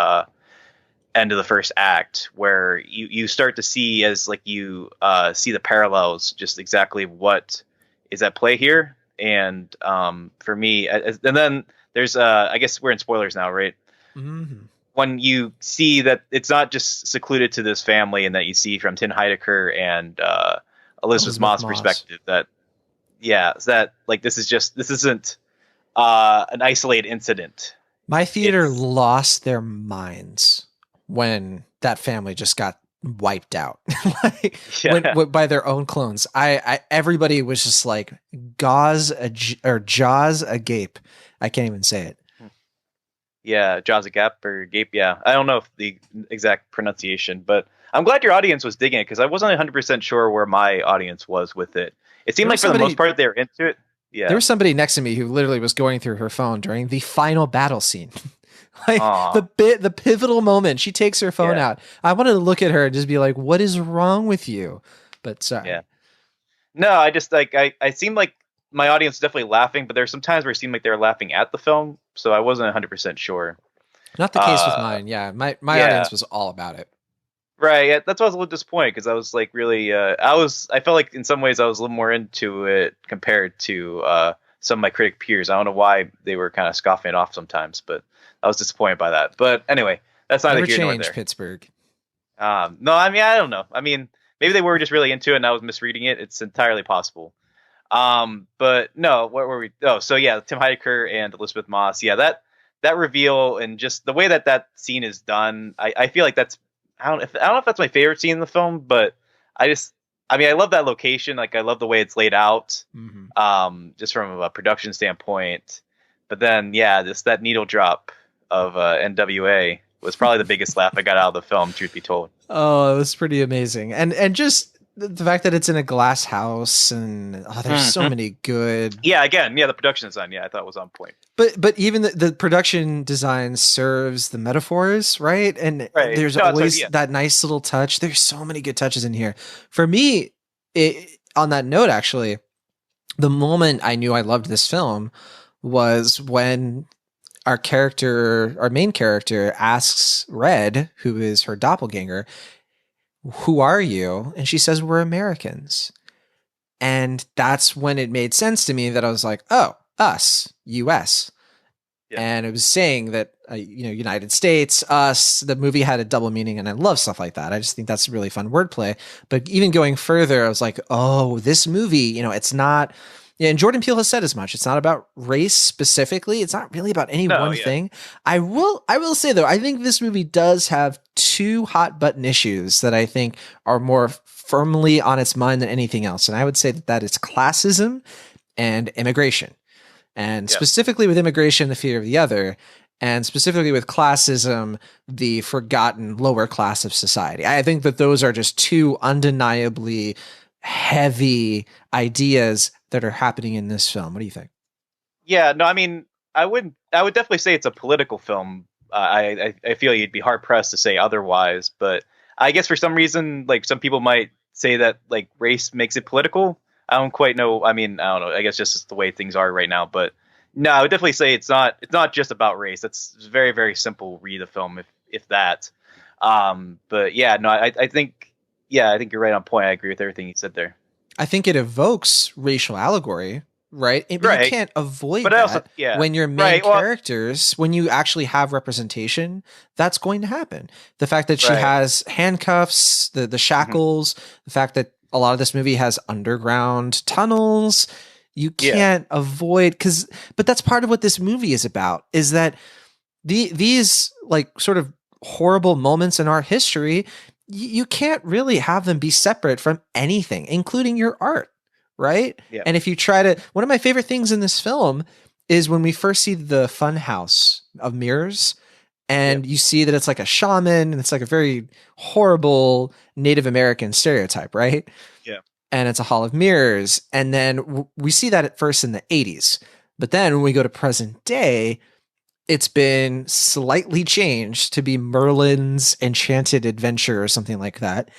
end of the first act, where you start to see, as like you see the parallels, just exactly what is at play here. And for me, and then there's I guess we're in spoilers now, right? Mm-hmm. When you see that it's not just secluded to this family, and that you see from Tim Heidecker and Elizabeth Moss' perspective, that like this isn't an isolated incident. My theater lost their minds when that family just got wiped out by their own clones. Everybody was just like jaws agape. I can't even say it. Yeah, jaws agape or gape. Yeah, I don't know if the exact pronunciation, but I'm glad your audience was digging it, because I wasn't 100% sure where my audience was with it. It seemed like for the most part they were into it. Yeah. There was somebody next to me who literally was going through her phone during the final battle scene. The pivotal moment. She takes her phone out. I wanted to look at her and just be like, what is wrong with you? But sorry. Yeah. No, I just I seemed like my audience was definitely laughing, but there's some times where it seemed like they were laughing at the film, so I wasn't 100% sure. Not the case with mine. Yeah. My audience was all about it. Right, yeah, that's why I was a little disappointed, because I was like really, I felt like in some ways I was a little more into it compared to some of my critic peers. I don't know why they were kind of scoffing it off sometimes, but I was disappointed by that. But anyway, that's neither here nor there. Pittsburgh. No, I mean, I don't know. I mean, maybe they were just really into it and I was misreading it. It's entirely possible. But no, what were we? Oh, so yeah, Tim Heidecker and Elizabeth Moss. Yeah, that reveal and just the way that scene is done, I feel like that's. I don't know if that's my favorite scene in the film, but I love that location. Like, I love the way it's laid out, just from a production standpoint. But then, just that needle drop of NWA was probably the biggest laugh I got out of the film, truth be told. Oh, it was pretty amazing. And just the fact that it's in a glass house, and there's so many good. Yeah, again, the production design, I thought was on point. But even the production design serves the metaphors, right? And there's always that nice little touch. There's so many good touches in here. For me, on that note, actually, the moment I knew I loved this film was when our main character asks Red, who is her doppelganger, "Who are you?" And she says, "We're Americans." And that's when it made sense to me that I was like, oh, us, US. Yeah. And it was saying that, United States, us, the movie had a double meaning, and I love stuff like that. I just think that's really fun wordplay. But even going further, I was like, oh, this movie, it's not, and Jordan Peele has said as much. It's not about race specifically. It's not really about any one thing. I will say though, I think this movie does have two hot button issues that I think are more firmly on its mind than anything else. And I would say that is classism and immigration. And specifically with immigration, the fear of the other, and specifically with classism, the forgotten lower class of society. I think that those are just two undeniably heavy ideas that are happening in this film. What do you think? Yeah, no, I mean, I would definitely say it's a political film. I feel you'd be hard pressed to say otherwise, but I guess for some reason, like some people might say that like race makes it political. I don't quite know. I mean, I don't know. I guess just the way things are right now, but no, I would definitely say it's not just about race. That's very, very simple read the film if that. But yeah, no, I think you're right on point. I agree with everything you said there. I think it evokes racial allegory, right? But you can't avoid that when your main characters, when you actually have representation, that's going to happen. The fact that she has handcuffs, the shackles, the fact that a lot of this movie has underground tunnels, you can't avoid but that's part of what this movie is about, is that these like sort of horrible moments in our history, you can't really have them be separate from anything, including your art, right? Yeah. And if you try to, one of my favorite things in this film is when we first see the fun house of mirrors, and you see that it's like a shaman, and it's like a very horrible Native American stereotype, right? Yeah. And it's a hall of mirrors. And then we see that at first in the 80s. But then when we go to present day, it's been slightly changed to be Merlin's Enchanted Adventure or something like that.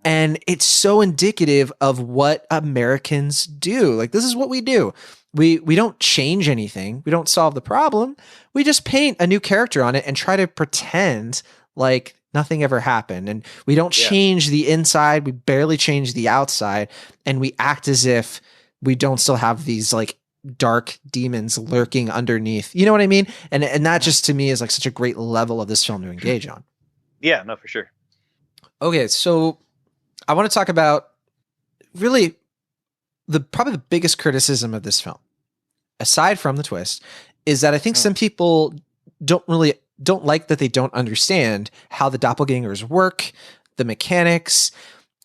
And it's so indicative of what Americans do. Like, this is what we do. We don't change anything. We don't solve the problem. We just paint a new character on it and try to pretend like nothing ever happened. And we don't change the inside. We barely change the outside. And we act as if we don't still have these like dark demons lurking underneath. You know what I mean? And that just to me is like such a great level of this film to engage on. Yeah, no, for sure. Okay, so I want to talk about really probably the biggest criticism of this film, aside from the twist, is that I think some people don't like that they don't understand how the doppelgangers work, the mechanics,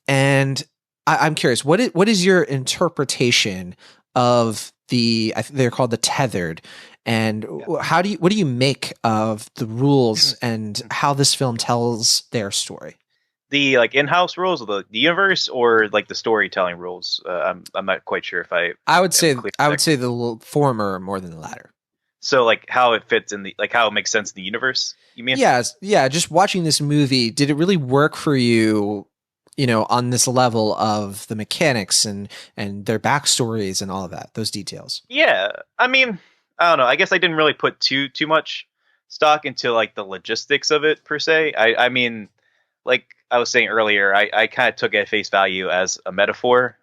and I'm curious, what is your interpretation of they're called the tethered, and what do you make of the rules and how this film tells their story? The like in-house rules of the universe, or like the storytelling rules? I'm not quite sure if I would say the former more than the latter. So like how it fits in how it makes sense in the universe, you mean? Yeah. Just watching this movie, did it really work for you? On this level of the mechanics and their backstories and all of that, those details. Yeah. I mean, I don't know. I guess I didn't really put too much stock into like the logistics of it per se. I mean, like I was saying earlier, I kind of took it at face value as a metaphor.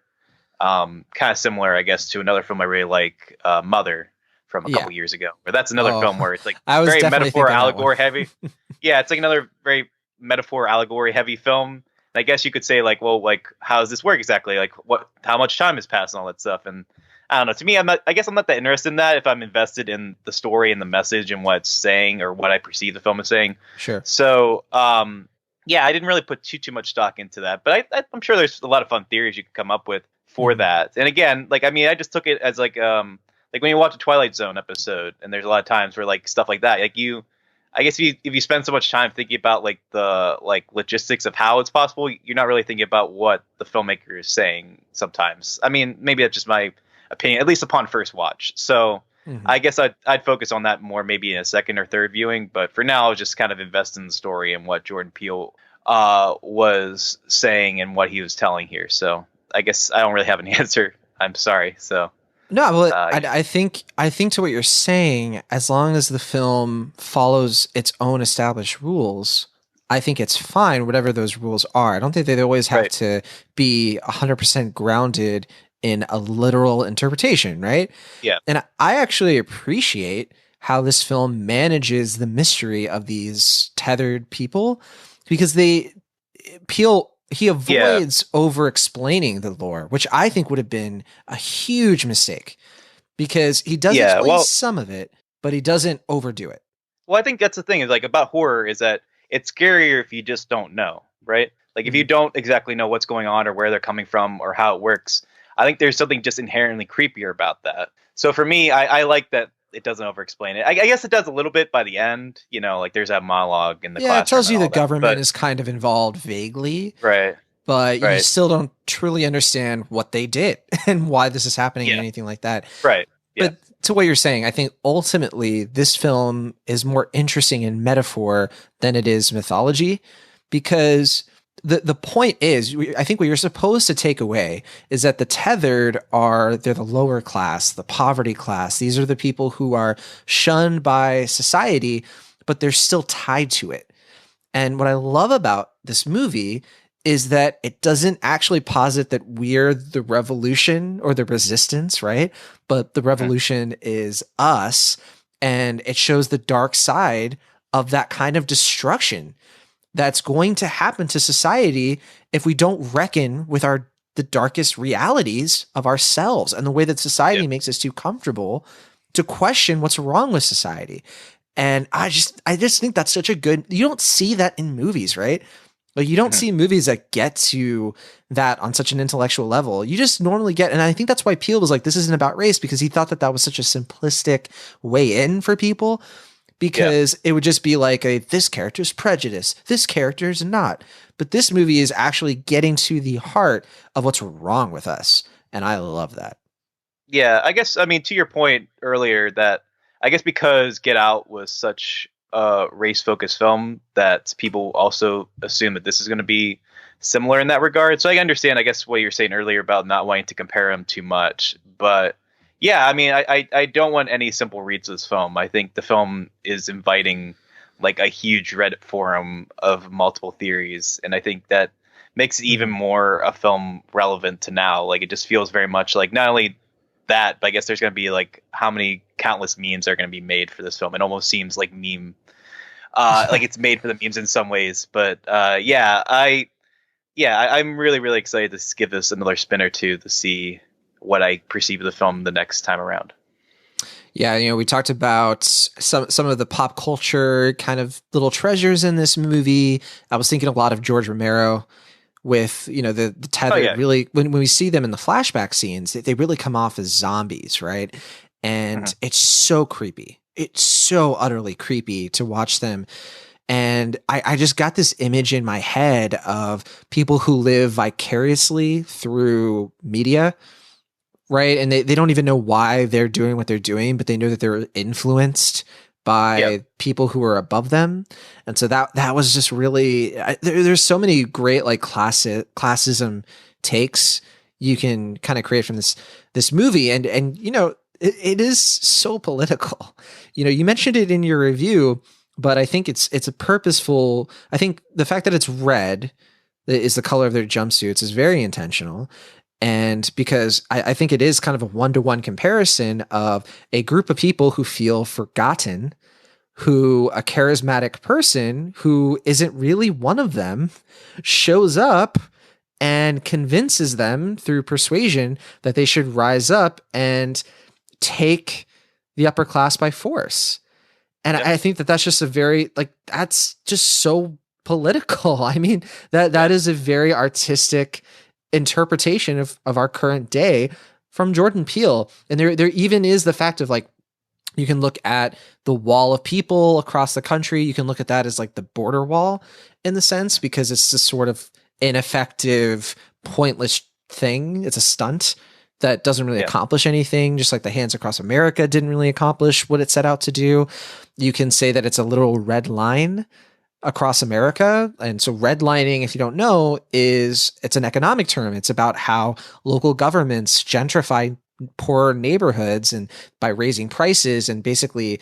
Kind of similar, I guess, to another film I really like, Mother, from a couple years ago. But that's another film where it's like very metaphor allegory heavy. Yeah, it's like another very metaphor allegory heavy film. I guess you could say like, well, like, how does this work exactly? Like, how much time has passed and all that stuff. And I don't know. To me, I guess I'm not that interested in that if I'm invested in the story and the message and what it's saying or what I perceive the film is saying. Sure. So, yeah, I didn't really put too much stock into that, but I'm sure there's a lot of fun theories you could come up with for that. And again, like, I mean, I just took it as like when you watch a Twilight Zone episode, and there's a lot of times where like stuff like that, like I guess if you spend so much time thinking about like the logistics of how it's possible, you're not really thinking about what the filmmaker is saying sometimes. I mean, maybe that's just my opinion, at least upon first watch. So I guess I'd focus on that more maybe in a second or third viewing. But for now, I was just kind of invest in the story and what Jordan Peele was saying and what he was telling here. So I guess I don't really have an answer. I'm sorry. So No, well, Uh, I think to what you're saying, as long as the film follows its own established rules, I think it's fine, whatever those rules are. I don't think they always have right. to be 100% grounded in a literal interpretation, right? Yeah. And I actually appreciate how this film manages the mystery of these tethered people, because he avoids over explaining the lore, which I think would have been a huge mistake, because he does Yeah. explain Well, some of it, but he doesn't overdo it. Well, I think that's the thing is like about horror is that it's scarier if you just don't know, right? Like if you don't exactly know what's going on or where they're coming from or how it works, I think there's something just inherently creepier about that. So for me, I like that it doesn't over-explain it. I guess it does a little bit by the end, like there's that monologue in the Yeah, it classroom tells you and the all that. government is kind of involved vaguely, Right, but you right, still don't truly understand what they did and why this is happening and anything like that. right, yeah, But to what you're saying, I think ultimately this film is more interesting in metaphor than it is mythology, because the point is, I think what you're supposed to take away is that the tethered they're the lower class, the poverty class. These are the people who are shunned by society, but they're still tied to it. And what I love about this movie is that it doesn't actually posit that we're the revolution or the resistance, right? But the revolution is us, and it shows the dark side of that kind of destruction that's going to happen to society if we don't reckon with the darkest realities of ourselves and the way that society makes us too comfortable to question what's wrong with society. And I just think that's such a good, you don't see that in movies, right? Like you don't see movies that get to that on such an intellectual level. You just normally get, and I think that's why Peele was like, this isn't about race, because he thought that was such a simplistic way in for people, because it would just be like this character's prejudice, this character's not. But this movie is actually getting to the heart of what's wrong with us. And I love that. Yeah, I guess, I mean, to your point earlier that I guess because Get Out was such a race-focused film that people also assume that this is going to be similar in that regard. So I understand, I guess, what you were saying earlier about not wanting to compare them too much. But yeah, I mean, I don't want any simple reads of this film. I think the film is inviting like a huge Reddit forum of multiple theories. And I think that makes it even more a film relevant to now. Like it just feels very much like not only that, but I guess there's going to be like how many countless memes are going to be made for this film. It almost seems like like it's made for the memes in some ways. But I'm really, really excited to give this another spin or two to see what I perceive of the film the next time around. Yeah, we talked about some of the pop culture kind of little treasures in this movie. I was thinking a lot of George Romero with, the tethered really, when we see them in the flashback scenes, they really come off as zombies, right? And it's so creepy. It's so utterly creepy to watch them. And I just got this image in my head of people who live vicariously through media, right? And they don't even know why they're doing what they're doing, but they know that they're influenced by people who are above them. And so that was just really, there's so many great like classism takes you can kind of create from this movie. And it is so political. You mentioned it in your review, but I think it's a purposeful, I think the fact that it's red is the color of their jumpsuits is very intentional. And because I think it is kind of a one-to-one comparison of a group of people who feel forgotten, who a charismatic person who isn't really one of them shows up and convinces them through persuasion that they should rise up and take the upper class by force. And I think that that's just that's just so political. I mean, that is a very artistic interpretation of our current day from Jordan Peele. And there even is the fact of like, you can look at the wall of people across the country. You can look at that as like the border wall in the sense, because it's this sort of ineffective, pointless thing. It's a stunt that doesn't really accomplish anything, just like the Hands Across America didn't really accomplish what it set out to do. You can say that it's a literal red line across America. And so redlining, if you don't know, it's an economic term. It's about how local governments gentrify poor neighborhoods and by raising prices and basically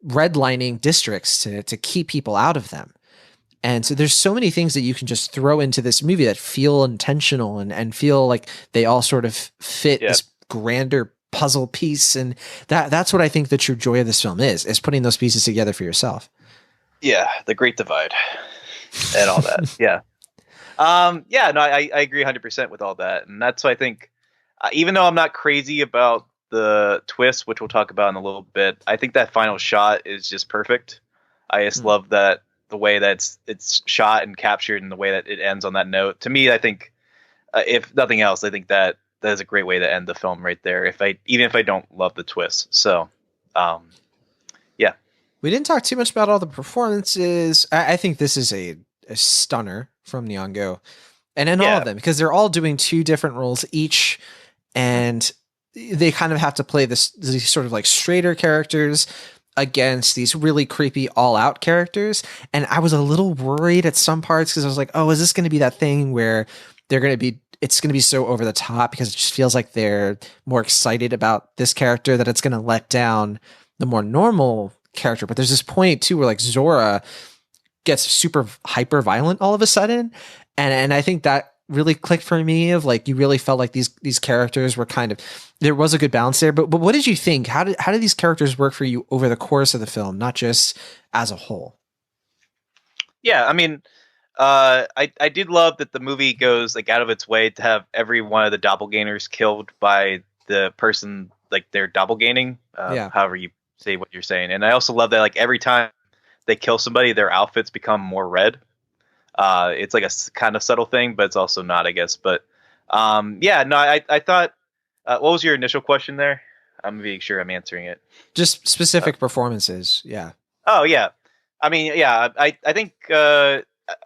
redlining districts to keep people out of them. And so there's so many things that you can just throw into this movie that feel intentional and feel like they all sort of fit this grander puzzle piece. And that's what I think the true joy of this film is putting those pieces together for yourself. Yeah. The Great Divide and all that. Yeah. No, I agree 100% with all that. And that's why I think, even though I'm not crazy about the twist, which we'll talk about in a little bit, I think that final shot is just perfect. I just love that the way that it's shot and captured and the way that it ends on that note. To me, I think, if nothing else, I think that is a great way to end the film right there. Even if I don't love the twist. So, yeah. We didn't talk too much about all the performances. I think this is a stunner from Nyong'o, and in all of them, because they're all doing two different roles each, and they kind of have to play these sort of like straighter characters against these really creepy all-out characters. And I was a little worried at some parts because I was like, oh, is this going to be that thing where it's going to be so over the top because it just feels like they're more excited about this character that it's going to let down the more normal character. But there's this point too where like Zora gets super hyper violent all of a sudden. And I think that really clicked for me of like, you really felt like these characters were kind of, there was a good balance there, but what did you think? How did these characters work for you over the course of the film, not just as a whole? Yeah. I mean, I did love that the movie goes like out of its way to have every one of the doppelgangers killed by the person, like they're doppelganging, however you say what you're saying. And I also love that like every time they kill somebody, their outfits become more red. It's like a kind of subtle thing, but it's also not, I guess. But I thought, what was your initial question there? I'm being sure I'm answering it. Just specific performances. Yeah. Oh yeah. I mean, yeah, I think,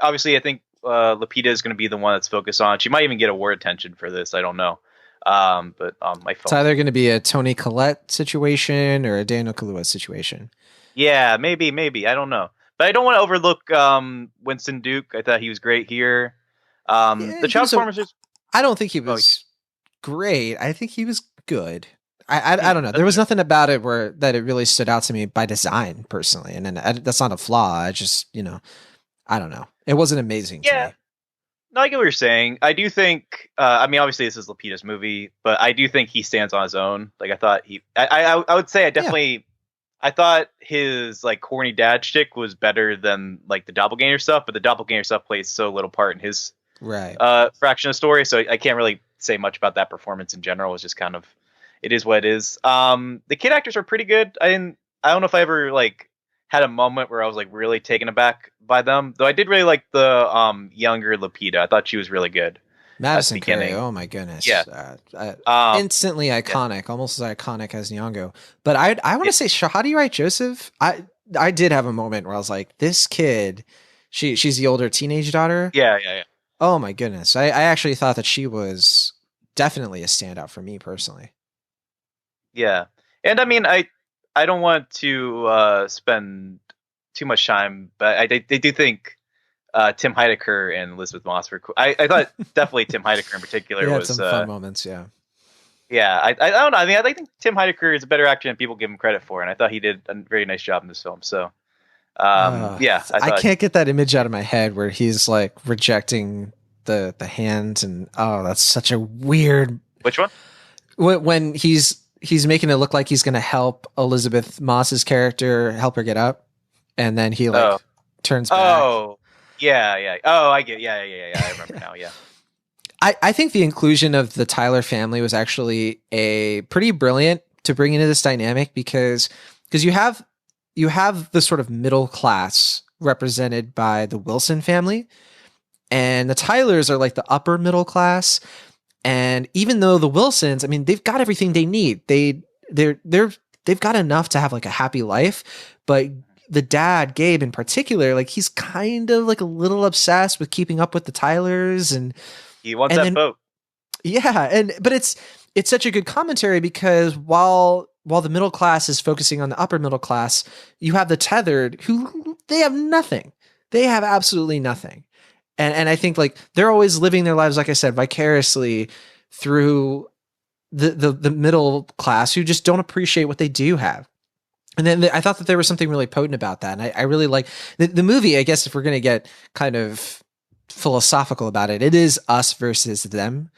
obviously I think, Lupita is going to be the one that's focused on. She might even get award attention for this. I don't know. But on my phone, it's either going to be a Toni Collette situation or a Daniel Kaluuya situation. Yeah, maybe. I don't know. But I don't want to overlook Winston Duke. I thought he was great here. The child performances. I don't think he was great. I think he was good. I don't know. There was nothing about it that it really stood out to me by design personally. And then that's not a flaw. I just, I don't know. It wasn't amazing to me. No, I get what you're saying. I do think, I mean, obviously this is Lupita's movie, but I do think he stands on his own. Like I thought I would say I definitely, I thought his like corny dad shtick was better than like the doppelganger stuff, but the doppelganger stuff plays so little part in his fraction of the story. So I can't really say much about that performance in general. It's just kind of, it is what it is. The kid actors are pretty good. I don't know if I ever like had a moment where I was like really taken aback by them, though. I did really like the younger Lupita. I thought she was really good. Madison Curry, oh my goodness. Yeah. Instantly iconic, almost as iconic as Nyong'o. But I want to say Shahadi Wright Joseph, I did have a moment where I was like, this kid, she's the older teenage daughter. Yeah. Oh my goodness. I actually thought that she was definitely a standout for me personally. Yeah. And I mean, I don't want to spend too much time, but they do think Tim Heidecker and Elizabeth Moss were cool. I thought definitely Tim Heidecker in particular was some fun moments. Yeah. Yeah. I don't know. I mean, I think Tim Heidecker is a better actor than people give him credit for. And I thought he did a very nice job in this film. So, I can't get that image out of my head where he's like rejecting the hand. And that's such a weird. Which one? When he's making it look like he's going to help Elizabeth Moss's character, help her get up. And then he turns back. Oh, yeah. Oh, I get. Yeah. I remember now. Yeah. I think the inclusion of the Tyler family was actually a pretty brilliant to bring into this dynamic because you have the sort of middle class represented by the Wilson family, and the Tylers are like the upper middle class. And even though the Wilsons, I mean, they've got everything they need. They've got enough to have like a happy life, but the dad, Gabe in particular, like he's kind of like a little obsessed with keeping up with the Tylers, and he wants that boat. Yeah, but it's such a good commentary because while the middle class is focusing on the upper middle class, you have the tethered who they have nothing. They have absolutely nothing. And I think like they're always living their lives, like I said, vicariously through the middle class who just don't appreciate what they do have. And then I thought that there was something really potent about that. And I really like the movie. I guess if we're going to get kind of philosophical about it, it is us versus them.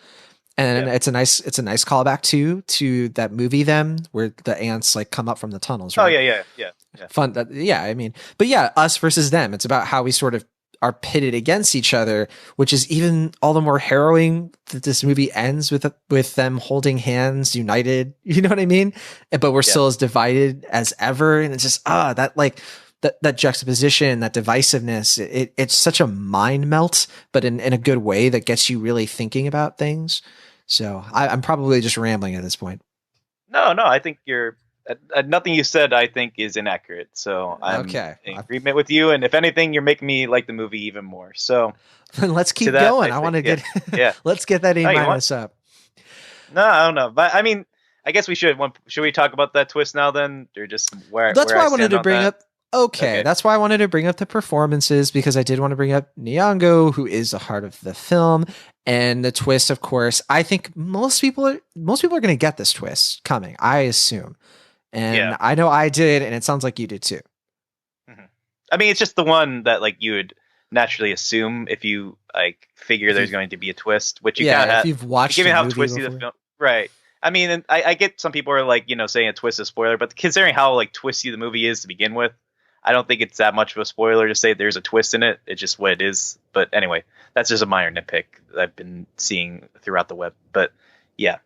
And it's a nice callback to that movie, Them, where the ants like come up from the tunnels. Right? Oh yeah. Fun. I mean, but yeah, us versus them. It's about how we sort of are pitted against each other, which is even all the more harrowing that this movie ends with them holding hands, united. You know what I mean? But we're still as divided as ever. And it's just, that juxtaposition, that divisiveness, it's such a mind melt, but in a good way that gets you really thinking about things. So I'm probably just rambling at this point. No, I think you're nothing you said, I think, is inaccurate. So I'm in agreement with you. And if anything, you're making me like the movie even more. So let's keep going. I want to get, let's get that A- up. No, I don't know. But I mean, I guess we should we talk about that twist now then? Or just that's why I wanted to bring up. Okay, that's why I wanted to bring up the performances, because I did want to bring up Nyong'o, who is the heart of the film, and the twist. Of course, I think most people are going to get this twist coming, I assume, and I know I did, and it sounds like you did too. Mm-hmm. I mean, it's just the one that like you would naturally assume if you like figure there's going to be a twist, which you kind of have. If you've watched, given how twisty the film, right? I mean, and I get some people are like saying a twist is a spoiler, but considering how like twisty the movie is to begin with, I don't think it's that much of a spoiler to say there's a twist in it. It's just what it is. But anyway, that's just a minor nitpick that I've been seeing throughout the web. But yeah.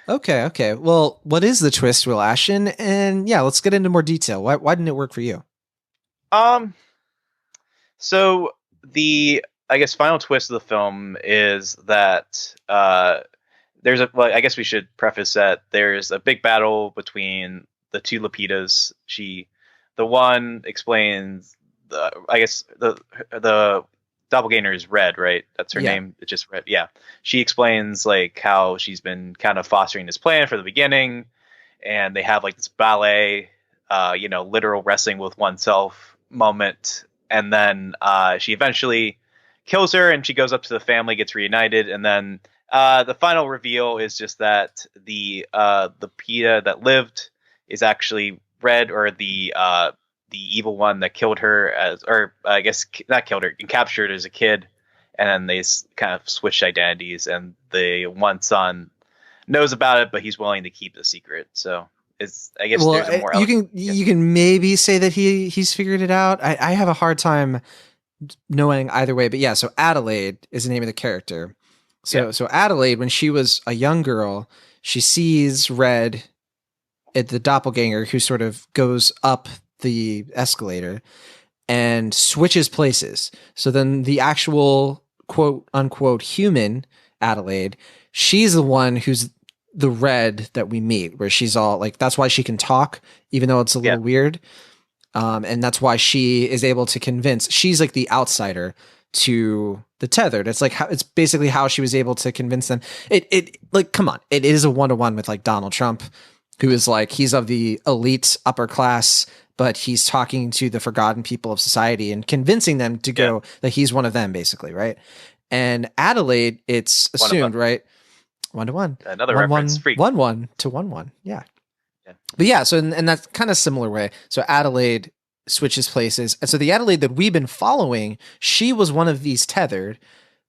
Okay. Well, what is the twist, Will Ashton? And yeah, let's get into more detail. Why didn't it work for you? So the, I guess, final twist of the film is that there's I guess we should preface that there's a big battle between the two Lapitas. The one explains the doppelganger is Red, right? That's her name. It's just Red. Yeah. She explains like how she's been kind of fostering this plan from the beginning, and they have like this ballet, literal wrestling with oneself moment. And then she eventually kills her, and she goes up to the family, gets reunited. And then the final reveal is just that the PETA that lived is actually Red, or the evil one that killed her I guess not killed her, and captured her as a kid, and then they kind of switched identities, and the one son knows about it, but he's willing to keep the secret. So there's a more you can maybe say that he's figured it out. I have a hard time knowing either way, but yeah. So Adelaide is the name of the character. So Adelaide, when she was a young girl, she sees Red, the doppelganger, who sort of goes up the escalator and switches places. So then the actual quote unquote human Adelaide, she's the one who's the Red that we meet, where she's all like, that's why she can talk, even though it's a little weird. And that's why she is able to convince, she's like the outsider to the tethered. It's like it's basically how she was able to convince them. It like, come on, it is a 1-to-1 with like Donald Trump, who is like, he's of the elite upper class, but he's talking to the forgotten people of society and convincing them to go that he's one of them, basically, right? And Adelaide, it's assumed, right? 1-to-1. Another reference. 1-1 to 1-1. Yeah. But yeah, so in that kind of similar way, so Adelaide switches places. And so the Adelaide that we've been following, she was one of these tethered.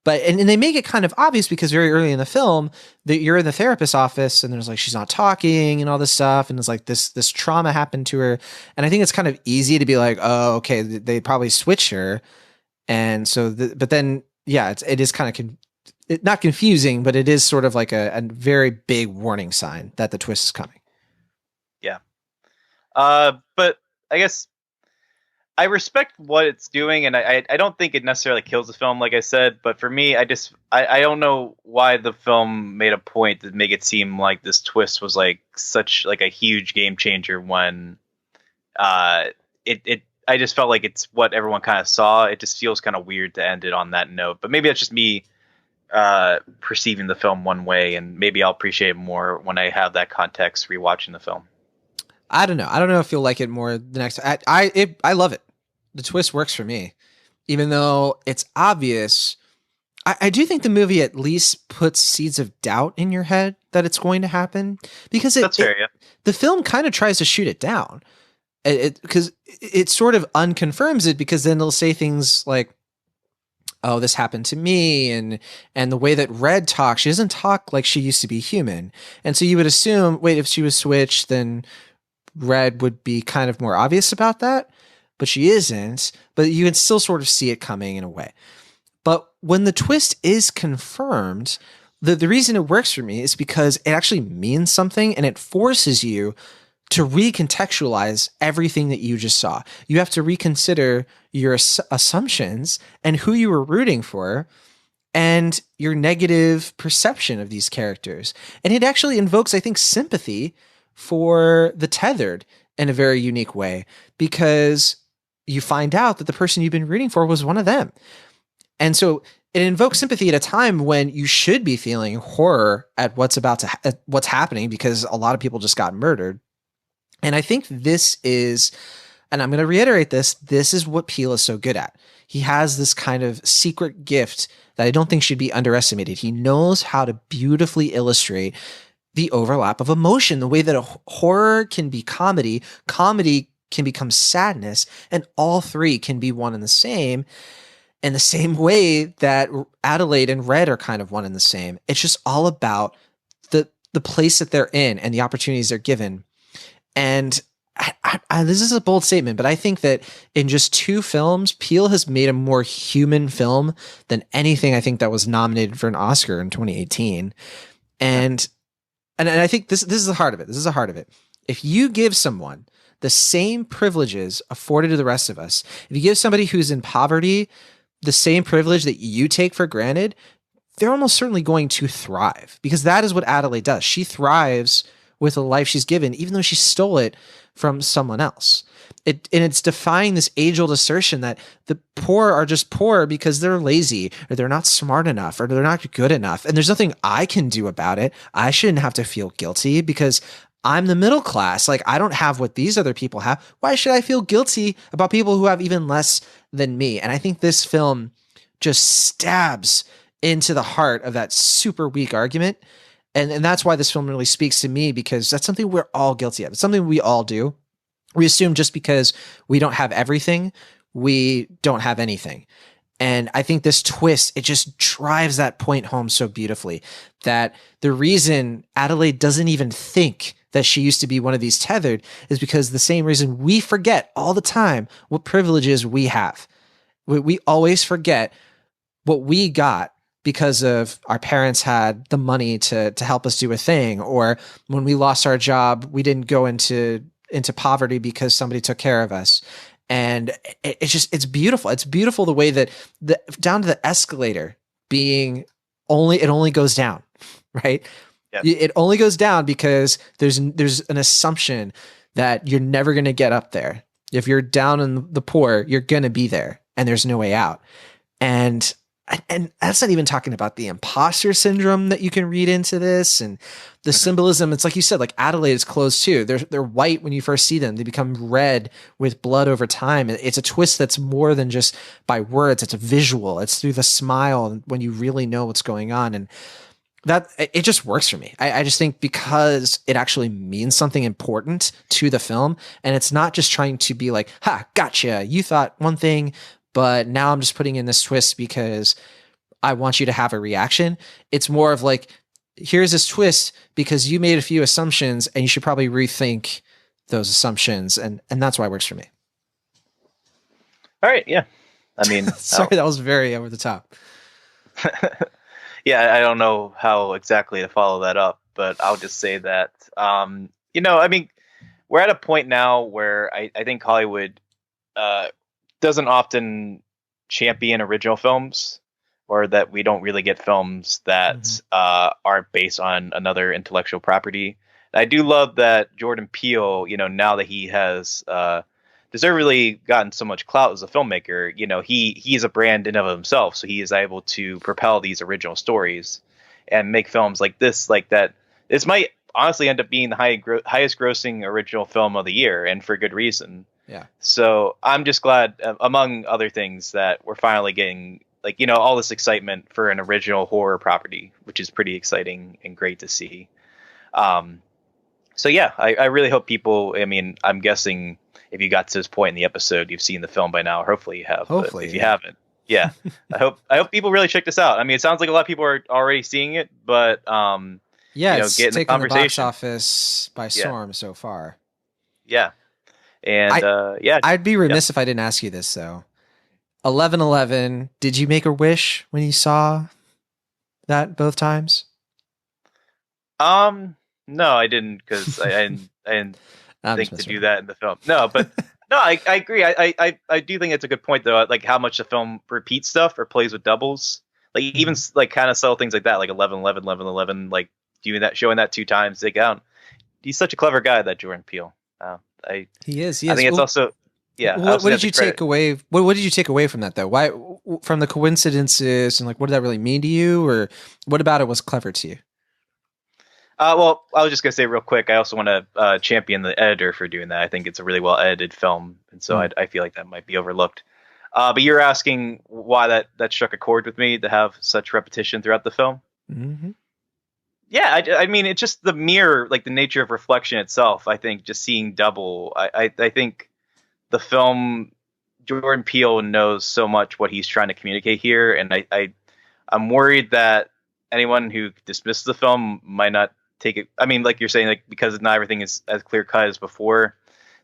But and they make it kind of obvious because very early in the film that you're in the therapist's office and there's like, she's not talking and all this stuff. And it's like this trauma happened to her. And I think it's kind of easy to be like, oh, okay, they probably switch her. And so, but then, yeah, it is kind of not confusing, but it is sort of like a very big warning sign that the twist is coming. Yeah. But I guess I respect what it's doing, and I don't think it necessarily kills the film, like I said. But for me, I don't know why the film made a point to make it seem like this twist was like such like a huge game changer when I just felt like it's what everyone kind of saw. It just feels kind of weird to end it on that note. But maybe that's just me perceiving the film one way, and maybe I'll appreciate it more when I have that context rewatching the film. I don't know if you'll like it more the next. I love it. The twist works for me, even though it's obvious. I do think the movie at least puts seeds of doubt in your head that it's going to happen, because That's fair, yeah. the film kind of tries to shoot it down. Because it sort of unconfirms it, because then they'll say things like, oh, this happened to me. And the way that Red talks, she doesn't talk like she used to be human. And so you would assume, wait, if she was switched, then Red would be kind of more obvious about that, but she isn't. But you can still sort of see it coming in a way. But when the twist is confirmed, the reason it works for me is because it actually means something, and it forces you to recontextualize everything that you just saw. You have to reconsider your assumptions and who you were rooting for and your negative perception of these characters. And it actually invokes, I think, sympathy for the tethered in a very unique way, because you find out that the person you've been rooting for was one of them. And so it invokes sympathy at a time when you should be feeling horror at what's what's happening, because a lot of people just got murdered. And I think this is, and I'm going to reiterate this is what Peele is so good at. He has this kind of secret gift that I don't think should be underestimated. He knows how to beautifully illustrate the overlap of emotion, the way that a horror can be comedy can become sadness, and all three can be one and the same, in the same way that Adelaide and Red are kind of one and the same. It's just all about the place that they're in and the opportunities they're given. And this is a bold statement, but I think that in just 2 films, Peele has made a more human film than anything I think that was nominated for an Oscar in 2018. And I think this is the heart of it. This is the heart of it. If you give someone the same privileges afforded to the rest of us, if you give somebody who's in poverty the same privilege that you take for granted, they're almost certainly going to thrive, because that is what Adelaide does. She thrives with the life she's given, even though she stole it from someone else. It's defying this age-old assertion that the poor are just poor because they're lazy, or they're not smart enough, or they're not good enough. And there's nothing I can do about it. I shouldn't have to feel guilty because I'm the middle class. Like, I don't have what these other people have. Why should I feel guilty about people who have even less than me? And I think this film just stabs into the heart of that super weak argument. And that's why this film really speaks to me, because that's something we're all guilty of. It's something we all do. We assume just because we don't have everything, we don't have anything. And I think this twist, it just drives that point home so beautifully, that the reason Adelaide doesn't even think that she used to be one of these tethered is because the same reason we forget all the time what privileges we have. We always forget what we got because of our parents had the money to help us do a thing, or when we lost our job, we didn't go into poverty because somebody took care of us. And it's beautiful. It's beautiful the way that down to the escalator being it only goes down, right? Yep. It only goes down because there's an assumption that you're never going to get up there. If you're down in the poor, you're going to be there, and there's no way out. And that's not even talking about the imposter syndrome that you can read into this, and the symbolism. It's like you said, like Adelaide's clothes too. They're white when you first see them. They become red with blood over time. It's a twist that's more than just by words. It's a visual. It's through the smile when you really know what's going on. And that it just works for me. I just think because it actually means something important to the film, and it's not just trying to be like, ha, gotcha. You thought one thing, but now I'm just putting in this twist because I want you to have a reaction. It's more of like, here's this twist because you made a few assumptions and you should probably rethink those assumptions. And that's why it works for me. All right. Yeah. I mean, sorry, that was very over the top. Yeah. I don't know how exactly to follow that up, but I'll just say that, I mean, we're at a point now where I think Hollywood, doesn't often champion original films, or that we don't really get films that are based on another intellectual property. I do love that Jordan Peele, now that he has deservedly gotten so much clout as a filmmaker, he's a brand in of himself, so he is able to propel these original stories and make films like this, like that. This might honestly end up being the highest grossing original film of the year, and for good reason. Yeah. So I'm just glad, among other things, that we're finally getting all this excitement for an original horror property, which is pretty exciting and great to see. So yeah, I really hope people. I mean, I'm guessing if you got to this point in the episode, you've seen the film by now. Hopefully you have. Hopefully, but if you haven't, yeah, I hope people really check this out. I mean, it sounds like a lot of people are already seeing it, but it's get in the taken the box conversation. office by storm so far. Yeah, and I'd be remiss if I didn't ask you this though. 11/11. Did you make a wish when you saw that both times? No, I didn't, because I didn't think to do that in the film. No, but no, I agree. I do think it's a good point though, like how much the film repeats stuff or plays with doubles. Like even like kind of subtle things like that, like 11/11, 11/11, like doing that, showing that 2 times. Like, he's such a clever guy, that Jordan Peele. He is. I think it's also. Yeah. What did you take away? What did you take away from that though? Why, from the coincidences, and like, what did that really mean to you, or what about it was clever to you? Well, I was just gonna say real quick. I also want to champion the editor for doing that. I think it's a really well edited film, and so I feel like that might be overlooked. But you're asking why that struck a chord with me to have such repetition throughout the film. Mm-hmm. Yeah, I mean, it's just the mirror, like the nature of reflection itself. I think just seeing double. I think the film, Jordan Peele knows so much what he's trying to communicate here, and I'm worried that anyone who dismisses the film might not take it. I mean, like you're saying, like because not everything is as clear cut as before,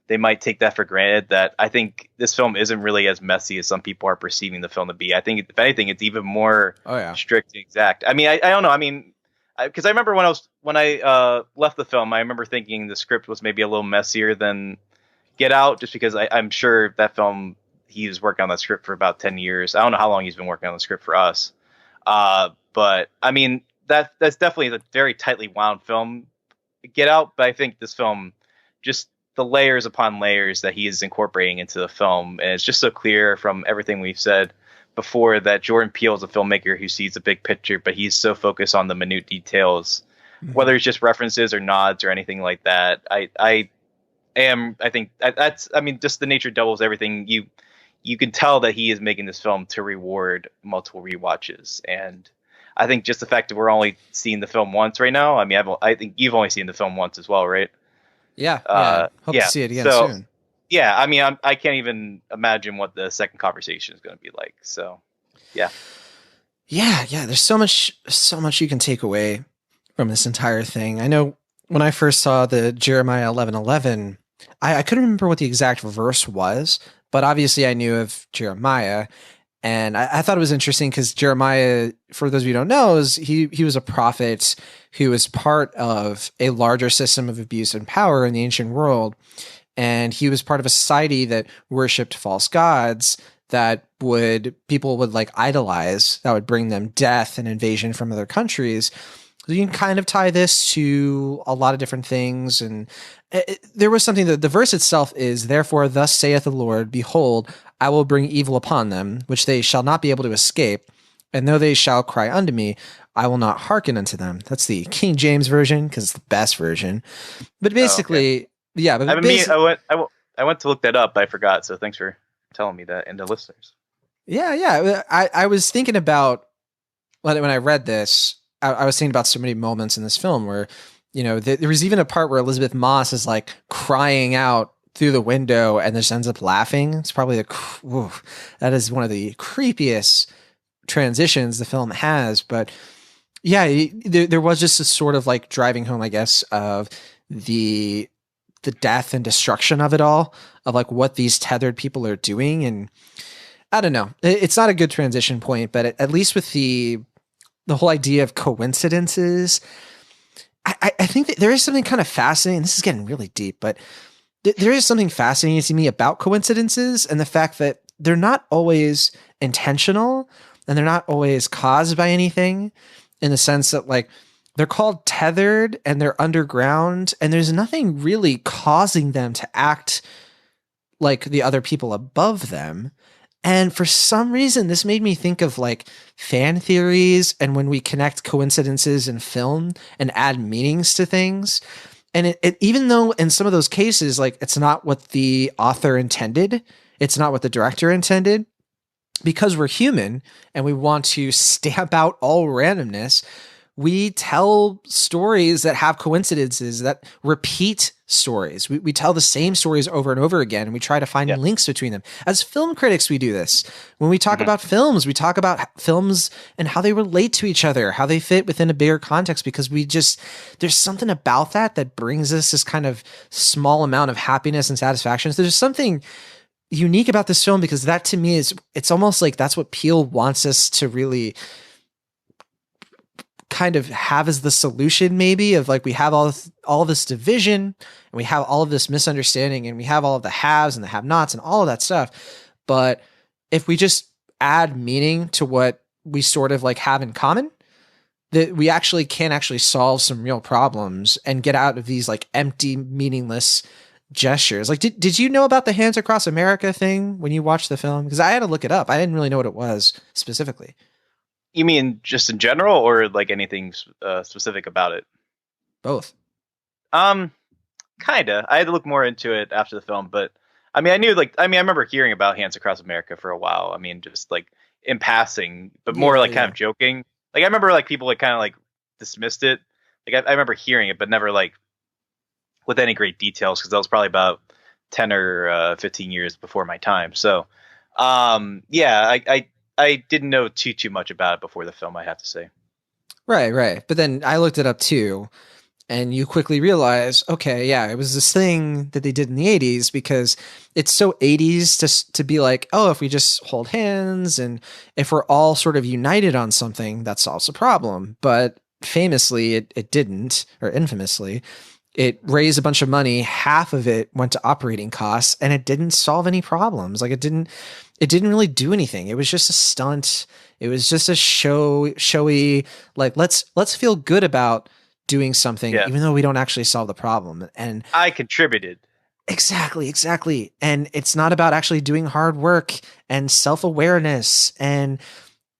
they might take that for granted. That I think this film isn't really as messy as some people are perceiving the film to be. I think if anything, it's even more strict and exact. I mean, I don't know. I mean, because I remember when I left the film, I remember thinking the script was maybe a little messier than Get Out, just because I'm sure that film, he was working on that script for about 10 years. I don't know how long he's been working on the script for us. But I mean, that's definitely a very tightly wound film, Get Out. But I think this film, just the layers upon layers that he is incorporating into the film, and it's just so clear from everything we've said before that Jordan Peele is a filmmaker who sees the big picture, but he's so focused on the minute details, whether it's just references or nods or anything like that. I think that's, I mean, just the nature doubles everything. You can tell that he is making this film to reward multiple rewatches. And I think just the fact that we're only seeing the film once right now. I mean, I think you've only seen the film once as well, right? Yeah. Hope to see it again soon. Yeah. I mean, I can't even imagine what the second conversation is going to be like. So yeah. There's so much you can take away from this entire thing. I know when I first saw the Jeremiah 11:11, I couldn't remember what the exact verse was, but obviously I knew of Jeremiah, and I thought it was interesting because Jeremiah, for those of you who don't know, he was a prophet who was part of a larger system of abuse and power in the ancient world, and he was part of a society that worshipped false gods that people would like idolize, that would bring them death and invasion from other countries. So you can kind of tie this to a lot of different things. And there was something that the verse itself is, therefore, thus saith the Lord, behold, I will bring evil upon them, which they shall not be able to escape. And though they shall cry unto me, I will not hearken unto them. That's the King James version, because it's the best version. But basically, yeah. But I went to look that up, but I forgot. So thanks for telling me that, and the listeners. Yeah. I was thinking about, when I read this, I was thinking about so many moments in this film where, there was even a part where Elizabeth Moss is like crying out through the window and just ends up laughing. It's probably that is one of the creepiest transitions the film has. But yeah, there was just a sort of like driving home, I guess, of the death and destruction of it all, of like what these tethered people are doing. And I don't know, it's not a good transition point, but at least with the whole idea of coincidences, I think that there is something kind of fascinating. This is getting really deep, but there is something fascinating to me about coincidences and the fact that they're not always intentional and they're not always caused by anything, in the sense that like they're called tethered and they're underground and there's nothing really causing them to act like the other people above them. And for some reason, this made me think of like fan theories and when we connect coincidences in film and add meanings to things. And it even though in some of those cases, like it's not what the author intended, it's not what the director intended, because we're human and we want to stamp out all randomness, we tell stories that have coincidences, that repeat stories. We tell the same stories over and over again, and we try to find links between them. As film critics, we do this. When we talk about films, we talk about films and how they relate to each other, how they fit within a bigger context, because there's something about that brings us this kind of small amount of happiness and satisfaction. So there's something unique about this film, because that to me it's almost like that's what Peele wants us to really kind of have as the solution, maybe, of like, we have all this division, and we have all of this misunderstanding, and we have all of the haves and the have-nots and all of that stuff. But if we just add meaning to what we sort of like have in common, that we actually can solve some real problems and get out of these like empty, meaningless gestures. Like, did you know about the Hands Across America thing when you watched the film? Because I had to look it up. I didn't really know what it was specifically. You mean just in general, or like anything specific about it? Both. Kinda. I had to look more into it after the film, but I mean, I remember hearing about Hands Across America for a while. I mean, just like in passing, but more kind of joking. Like, I remember like people like kind of like dismissed it. Like, I remember hearing it, but never like with any great details, because that was probably about 10 or 15 years before my time. So, I didn't know too much about it before the film, I have to say. Right. But then I looked it up too, and you quickly realize, okay, yeah, it was this thing that they did in the 80s, because it's so 80s to be like, oh, if we just hold hands and if we're all sort of united on something, that solves a problem. But famously, it didn't, or infamously. It raised a bunch of money. Half of it went to operating costs, and it didn't solve any problems. Like, it didn't really do anything. It was just a stunt. It was just a showy, like, let's feel good about doing something, even though we don't actually solve the problem. And I contributed. Exactly. And it's not about actually doing hard work and self-awareness and,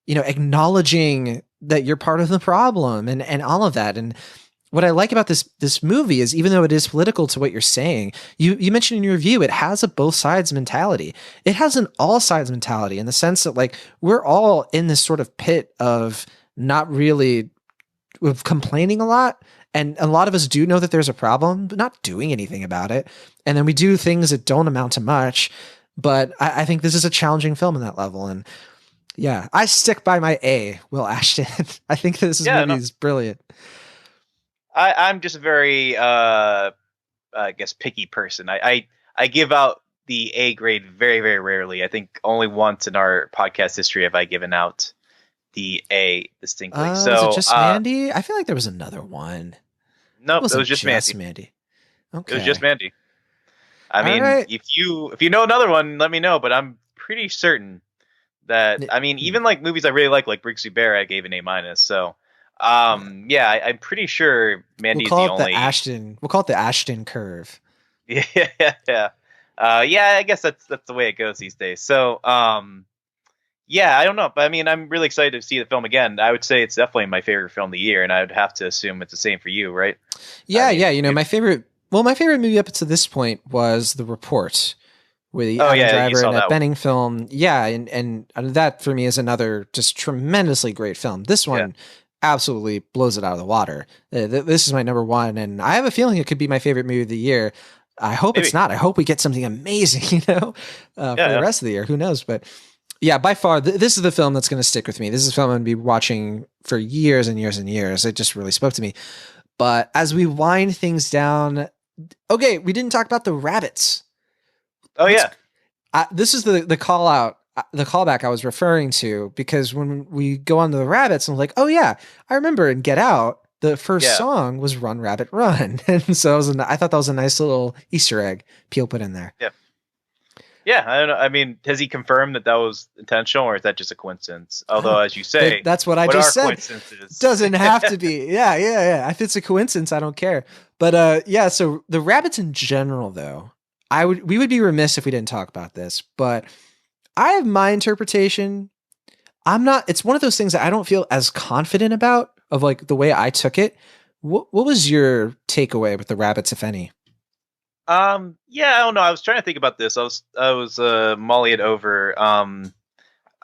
acknowledging that you're part of the problem and all of that. And what I like about this movie is, even though it is political to what you're saying, you mentioned in your review, it has a both sides mentality. It has an all sides mentality, in the sense that, like, we're all in this sort of pit of not really of complaining a lot. And a lot of us do know that there's a problem, but not doing anything about it. And then we do things that don't amount to much. But I think this is a challenging film in that level. And yeah, I stick by my A, Will Ashton. I think this movie is brilliant. I'm just a very, I guess, picky person. I give out the A grade very, very rarely. I think only once in our podcast history have I given out the A distinctly. So was it just Mandy? I feel like there was another one. Nope, it was just Mandy. Okay. It was just Mandy. I mean, if you know another one, let me know. But I'm pretty certain that, I mean, even like movies I really like Brixie Bear, I gave an A-. So. I'm pretty sure Mandy's the only. We'll call it the Ashton curve. Yeah. I guess that's the way it goes these days. So, I don't know, but I mean, I'm really excited to see the film again. I would say it's definitely my favorite film of the year, and I would have to assume it's the same for you, right? Yeah. My favorite movie up to this point was The Report, with Adam Driver and that Benning film. Yeah, and that for me is another just tremendously great film. This one. Yeah. Absolutely blows it out of the water. This is my number one, and I have a feeling it could be my favorite movie of the year. I hope it's not. I hope we get something amazing, for the rest of the year. Who knows? But yeah, by far, this is the film that's going to stick with me. This is a film I'm going to be watching for years and years and years. It just really spoke to me. But as we wind things down, okay, we didn't talk about the rabbits. Oh, yeah. This is the call out. The callback I was referring to, because when we go on to the rabbits, I'm like, oh yeah, I remember in Get Out, the first song was Run Rabbit Run. And so I thought that was a nice little Easter egg Peele put in there. Yeah. I don't know. I mean, has he confirmed that was intentional, or is that just a coincidence? Although, as you say, that's what I just said. Doesn't have to be. Yeah. If it's a coincidence, I don't care. But so the rabbits in general, though, we would be remiss if we didn't talk about this, but I have my interpretation. It's one of those things that I don't feel as confident about, of like the way I took it. What was your takeaway with the rabbits, if any? I don't know. I was trying to think about this. I was mulling it over. I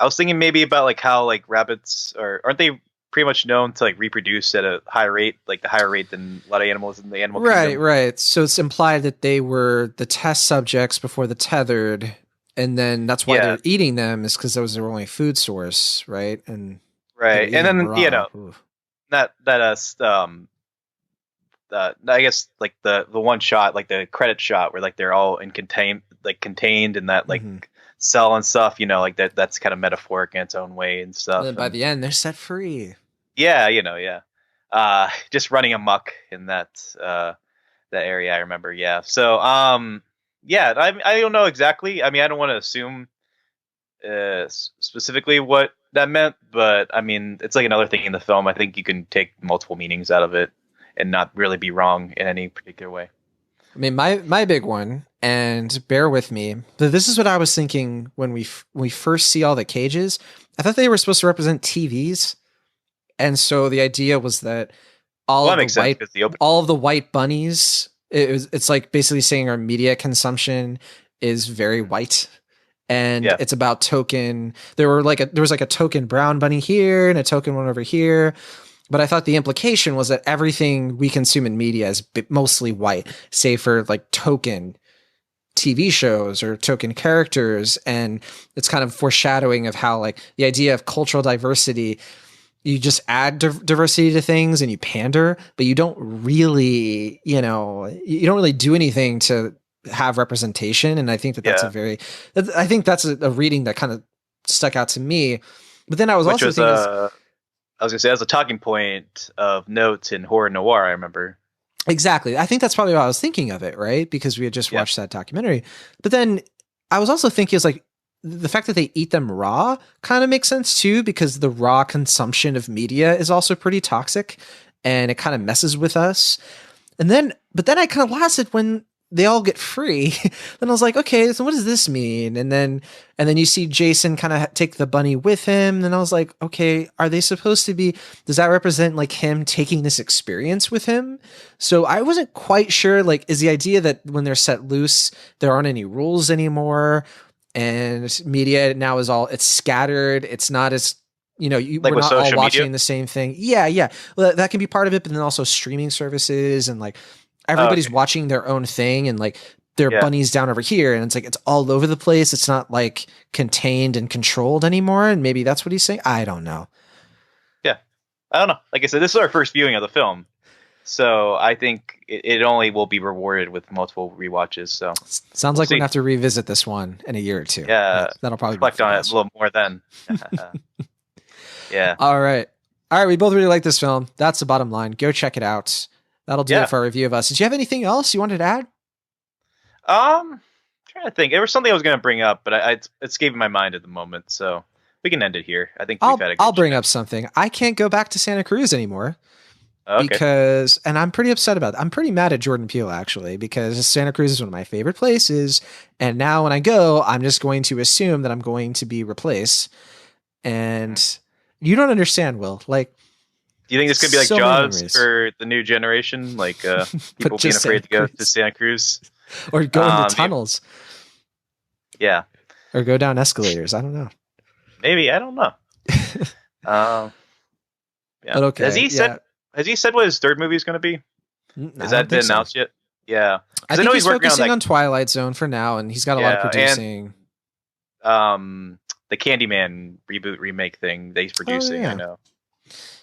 was thinking maybe about like how like rabbits aren't they pretty much known to like reproduce at a high rate, like the higher rate than a lot of animals in the animal kingdom. Right. So it's implied that they were the test subjects before the tethered, and then that's why they're eating them, is because that was their only food source, right? And right, and then raw. I guess like the one shot, like the credit shot, where like they're all contained in that like cell and stuff. Like that's kind of metaphoric in its own way and stuff. And then by the end, they're set free. Yeah, just running amok in that area. I remember. Yeah. So, I don't know exactly. I mean, I don't want to assume specifically what that meant, but I mean, it's like another thing in the film. I think you can take multiple meanings out of it and not really be wrong in any particular way. I mean, my big one, and bear with me, but this is what I was thinking when we first see all the cages. I thought they were supposed to represent TVs. And so the idea was that all of the white bunnies, it's like basically saying our media consumption is very white, and it's about token. There was like a token brown bunny here and a token one over here. But I thought the implication was that everything we consume in media is mostly white, save for like token TV shows or token characters. And it's kind of foreshadowing of how like the idea of cultural diversity, you just add diversity to things and you pander, but you don't really, you don't really do anything to have representation. And I think that's a reading that kind of stuck out to me. But then I was thinking, I was gonna say, as a talking point of notes in horror noir, I remember. Exactly. I think that's probably why I was thinking of it, right? Because we had just watched that documentary. But then I was also thinking, it's like, the fact that they eat them raw kind of makes sense too, because the raw consumption of media is also pretty toxic and it kind of messes with us. But then I kind of lost it when they all get free. Then I was like, okay, so what does this mean? And then you see Jason kind of take the bunny with him. And I was like, okay, are they supposed to be, does that represent like him taking this experience with him? So I wasn't quite sure, like, is the idea that when they're set loose, there aren't any rules anymore? And media now it's scattered. It's not as, we're not all watching the same thing. Yeah. Well, that can be part of it, but then also streaming services and like everybody's watching their own thing, and like their bunnies down over here, and it's like it's all over the place. It's not like contained and controlled anymore. And maybe that's what he's saying. I don't know. Yeah, I don't know. Like I said, this is our first viewing of the film, so I think it only will be rewarded with multiple rewatches. So sounds like we're gonna have to revisit this one in a year or two. Yeah, that'll probably reflect on it a little more then. Yeah. All right. We both really like this film. That's the bottom line. Go check it out. That'll do it for our review of us. Did you have anything else you wanted to add? Trying to think. There was something I was going to bring up, but it's escaping my mind at the moment. So we can end it here. I think we've had a good I'll bring up something. I can't go back to Santa Cruz anymore. Okay. Because, and I'm pretty upset about it. I'm pretty mad at Jordan Peele, actually, because Santa Cruz is one of my favorite places. And now when I go, I'm just going to assume that I'm going to be replaced. And you don't understand, Will. Like, do you think this could be like Jaws for the new generation? Like people being afraid to go to Santa Cruz? Or go into tunnels. Yeah. Or go down escalators. I don't know. Maybe. I don't know. Yeah. But okay. Has he said what his third movie is going to be? Has that been announced yet? Yeah. I think he's focusing on Twilight Zone for now, and he's got a lot of producing. And, the Candyman reboot remake thing that he's producing, I know.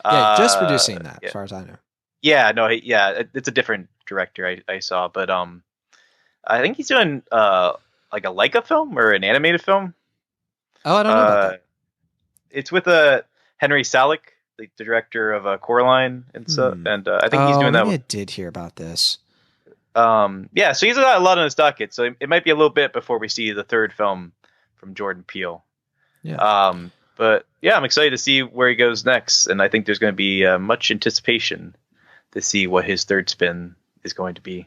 Yeah, just producing that, as far as I know. Yeah, no, it's a different director I saw, but I think he's doing like a Leica film or an animated film. Oh, I don't know about that. It's with Henry Selick, the director of Coraline and stuff, and I think he's doing that. I did hear about this. Yeah, so he's got a lot on his docket, so it might be a little bit before we see the third film from Jordan Peele. Yeah. But yeah, I'm excited to see where he goes next, and I think there's going to be much anticipation to see what his third spin is going to be.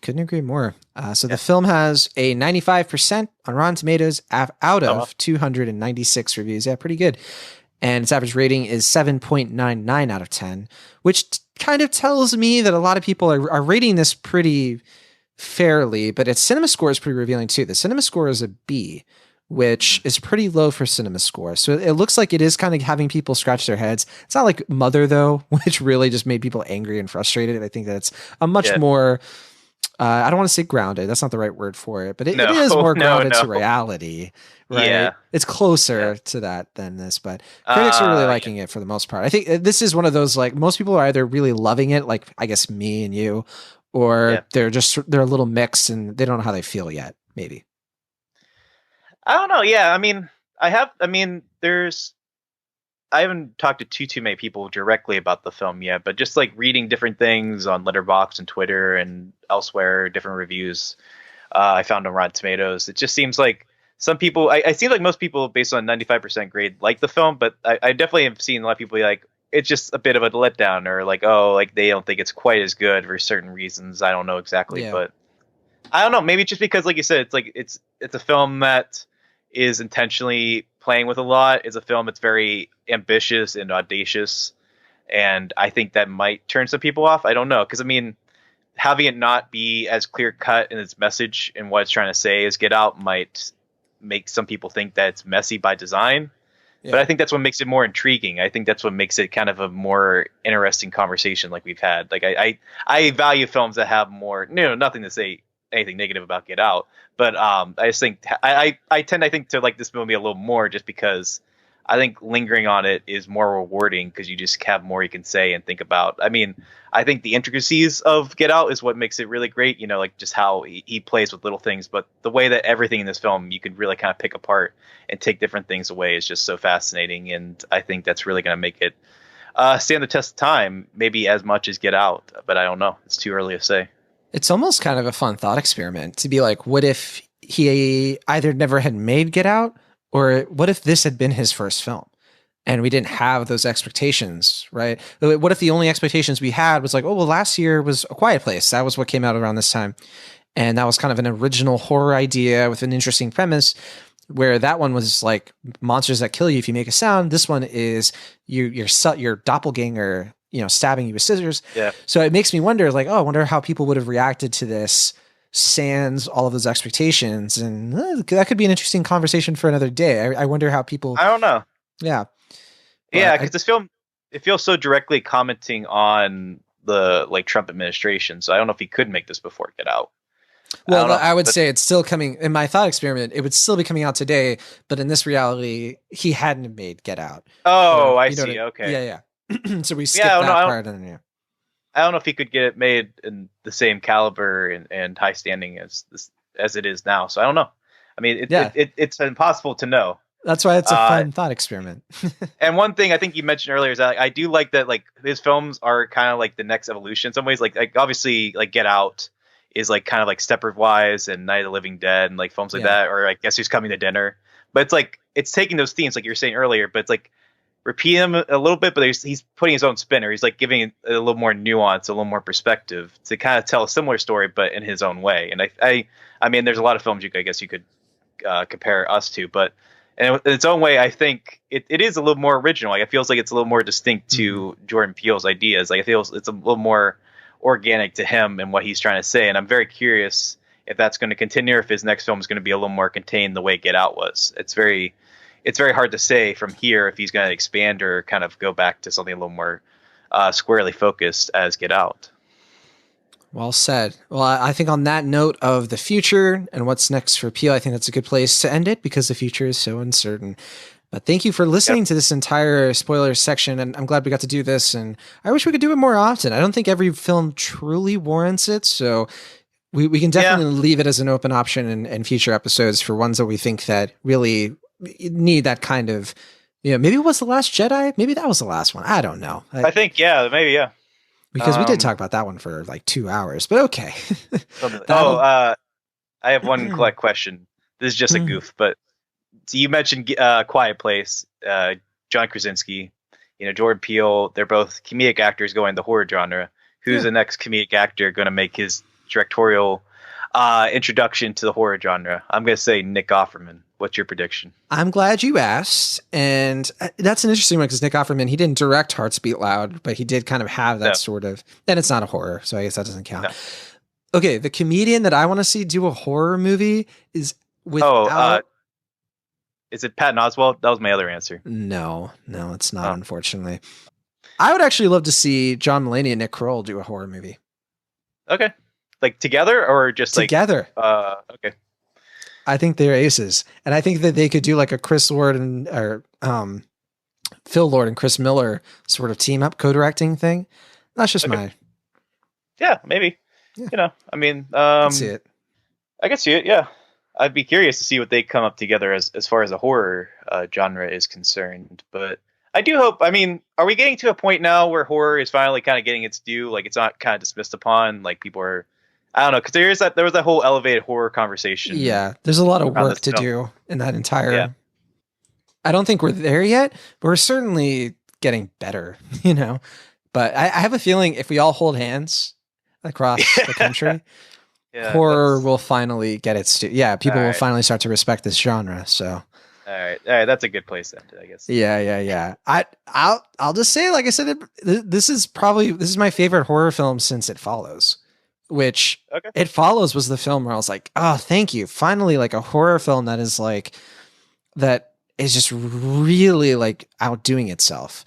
Couldn't agree more. The film has a 95% on Rotten Tomatoes out of 296 reviews. Yeah, pretty good. And its average rating is 7.99 out of 10, which kind of tells me that a lot of people are rating this pretty fairly, but its cinema score is pretty revealing too. The cinema score is a B, which is pretty low for cinema score. So it looks like it is kind of having people scratch their heads. It's not like Mother though, which really just made people angry and frustrated. I think that it's a much more, I don't want to say grounded. That's not the right word for it, but it is more grounded to reality, right? Yeah. It's closer to that than this, but critics are really liking it for the most part. I think this is one of those, like, most people are either really loving it, like I guess me and you, or they're a little mixed and they don't know how they feel yet. Maybe. I don't know. Yeah. I haven't talked to too many people directly about the film yet, but just like reading different things on Letterboxd and Twitter and elsewhere, different reviews I found on Rotten Tomatoes. It just seems like some people, I see like most people based on 95% grade like the film, but I definitely have seen a lot of people be like, it's just a bit of a letdown, or like, oh, like they don't think it's quite as good for certain reasons. I don't know exactly, but I don't know. Maybe just because, like you said, it's like it's a film that is intentionally playing with a lot. It's a film that's very ambitious and audacious, and I think that might turn some people off. I don't know, because having it not be as clear cut in its message and what it's trying to say as Get Out might make some people think that it's messy by design. Yeah. But I think that's what makes it more intriguing. I think that's what makes it kind of a more interesting conversation like we've had. Like I value films that have more, nothing to say anything negative about Get Out, but I just think I tend to like this movie a little more just because I think lingering on it is more rewarding because you just have more you can say and think about. I think the intricacies of Get Out is what makes it really great, like just how he plays with little things, but the way that everything in this film you could really kind of pick apart and take different things away is just so fascinating, and I think that's really going to make it stand the test of time, maybe as much as Get Out, but I don't know. It's too early to say. It's almost kind of a fun thought experiment to be like, what if he either never had made Get Out, or what if this had been his first film and we didn't have those expectations, right? What if the only expectations we had was like, oh, well, last year was A Quiet Place. That was what came out around this time. And that was kind of an original horror idea with an interesting premise, where that one was like monsters that kill you if you make a sound. This one is your doppelganger, stabbing you with scissors. Yeah. So it makes me wonder, like, oh, I wonder how people would have reacted to this sans all of those expectations. And that could be an interesting conversation for another day. I wonder how people, I don't know. Yeah. Yeah. Cause this film, it feels so directly commenting on the Trump administration. So I don't know if he could make this before Get Out. Well, I would say it's still coming in my thought experiment. It would still be coming out today, but in this reality, he hadn't made Get Out. Oh, I see. Okay. Yeah. So we skipped that part. I don't know if he could get it made in the same caliber and high standing as it is now. So I don't know. It's impossible to know. That's why it's a fun thought experiment. And one thing I think you mentioned earlier is that I do like that, like, his films are kind of like the next evolution in some ways. Like obviously, like Get Out is like kind of like Steppenwise and Night of the Living Dead and like films like that, or I Guess Who's Coming to Dinner. But it's like it's taking those themes like you were saying earlier, but it's like repeating them a little bit, but he's putting his own spin, or he's like giving it a little more nuance, a little more perspective to kind of tell a similar story, but in his own way. And I mean, there's a lot of films I guess you could compare us to, but in its own way, I think it is a little more original. Like, it feels like it's a little more distinct to Jordan Peele's ideas. Like, it feels it's a little more organic to him and what he's trying to say. And I'm very curious if that's going to continue, or if his next film is going to be a little more contained the way Get Out was. It's very hard to say from here if he's going to expand or kind of go back to something a little more squarely focused as Get Out. Well said. Well, I think on that note of the future and what's next for Peele, I think that's a good place to end it because the future is so uncertain. But thank you for listening to this entire spoiler section, and I'm glad we got to do this, and I wish we could do it more often. I don't think every film truly warrants it, so we can definitely leave it as an open option in future episodes for ones that we think that really need that kind of, maybe it was The Last Jedi? Maybe that was the last one. I don't know. I think, maybe. Because we did talk about that one for like 2 hours, but okay. I have one question. This is just a goof, but so you mentioned Quiet Place, John Krasinski, Jordan Peele. They're both comedic actors going the horror genre. Who's the next comedic actor going to make his directorial introduction to the horror genre? I'm going to say Nick Offerman. What's your prediction? I'm glad you asked. And that's an interesting one because Nick Offerman, he didn't direct Hearts Beat Loud, but he did kind of have that sort of, and it's not a horror, so I guess that doesn't count. No. Okay, the comedian that I want to see do a horror movie is without... Is it Patton Oswalt? That was my other answer. No, it's not, unfortunately. I would actually love to see John Mulaney and Nick Kroll do a horror movie. Okay. Like together or just together? Okay. I think they're aces. And I think that they could do like a Chris Lord or Phil Lord and Chris Miller sort of team up co-directing thing. That's just my... Yeah, maybe. Yeah. I mean... I can see it. I can see it, yeah. I'd be curious to see what they come up together as far as the horror genre is concerned. But I do hope... I mean, are we getting to a point now where horror is finally kind of getting its due? Like, it's not kind of dismissed upon? Like, people are... I don't know, because there was that whole elevated horror conversation. Yeah, there's a lot of work to do in that entire... Yeah. I don't think we're there yet, but we're certainly getting better, But I have a feeling if we all hold hands across the country, horror will finally get its... people will finally start to respect this genre, so... All right, that's a good place then, I guess. Yeah. I'll just say, like I said, this is my favorite horror film since It Follows. Which It Follows was the film where I was like, oh, thank you. Finally, like a horror film that is like, that is just really like outdoing itself.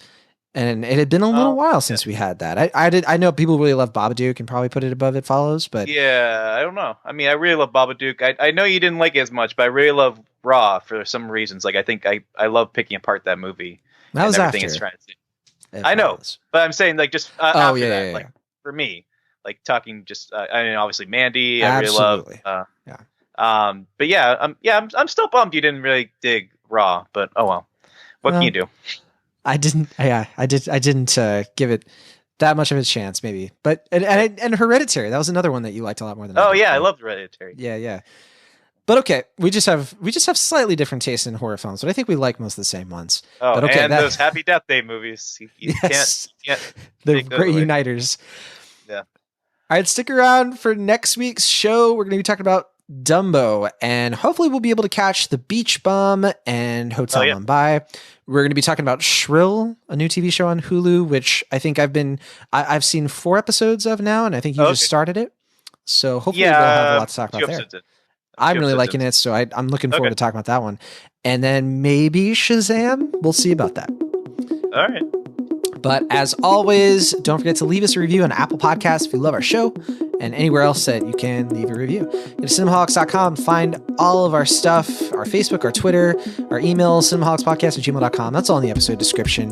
And it had been a little while since we had that. I know people really love Babadook and probably put it above It Follows, but yeah, I don't know. I mean, I really love Babadook. I know you didn't like it as much, but I really love Raw for some reasons. Like, I think I love picking apart that movie. That was everything after. It's trying to do. I know, but I'm saying like just after that, like for me. Like talking just, I mean, obviously Mandy, I really love. But yeah, I'm still bummed you didn't really dig Raw, but oh well. What can you do? I didn't give it that much of a chance, maybe. But and Hereditary, that was another one that you liked a lot more than. I loved Hereditary. Yeah. But okay, we just have slightly different tastes in horror films, but I think we like most of the same ones. Oh, but okay, and those Happy Death Day movies, you can't. They're great uniters. Yeah. All right, stick around for next week's show. We're going to be talking about Dumbo, and hopefully we'll be able to catch The Beach Bum and Hotel Mumbai. We're going to be talking about Shrill, a new TV show on Hulu, which I think I've seen 4 episodes of now, and I think you just started it. So hopefully we'll have a lot to talk about there. I'm really liking it, so I'm looking forward to talking about that one. And then maybe Shazam. We'll see about that. All right. But as always, don't forget to leave us a review on Apple Podcasts if you love our show, and anywhere else that you can leave a review. Go to cinemaholics.com, find all of our stuff, our Facebook, our Twitter, our email, cinemaholics@gmail.com. That's all in the episode description.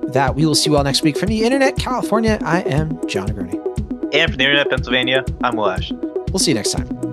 With that, we will see you all next week. From the Internet, California, I am John Negroni. And from the Internet, Pennsylvania, I'm Will Ash. We'll see you next time.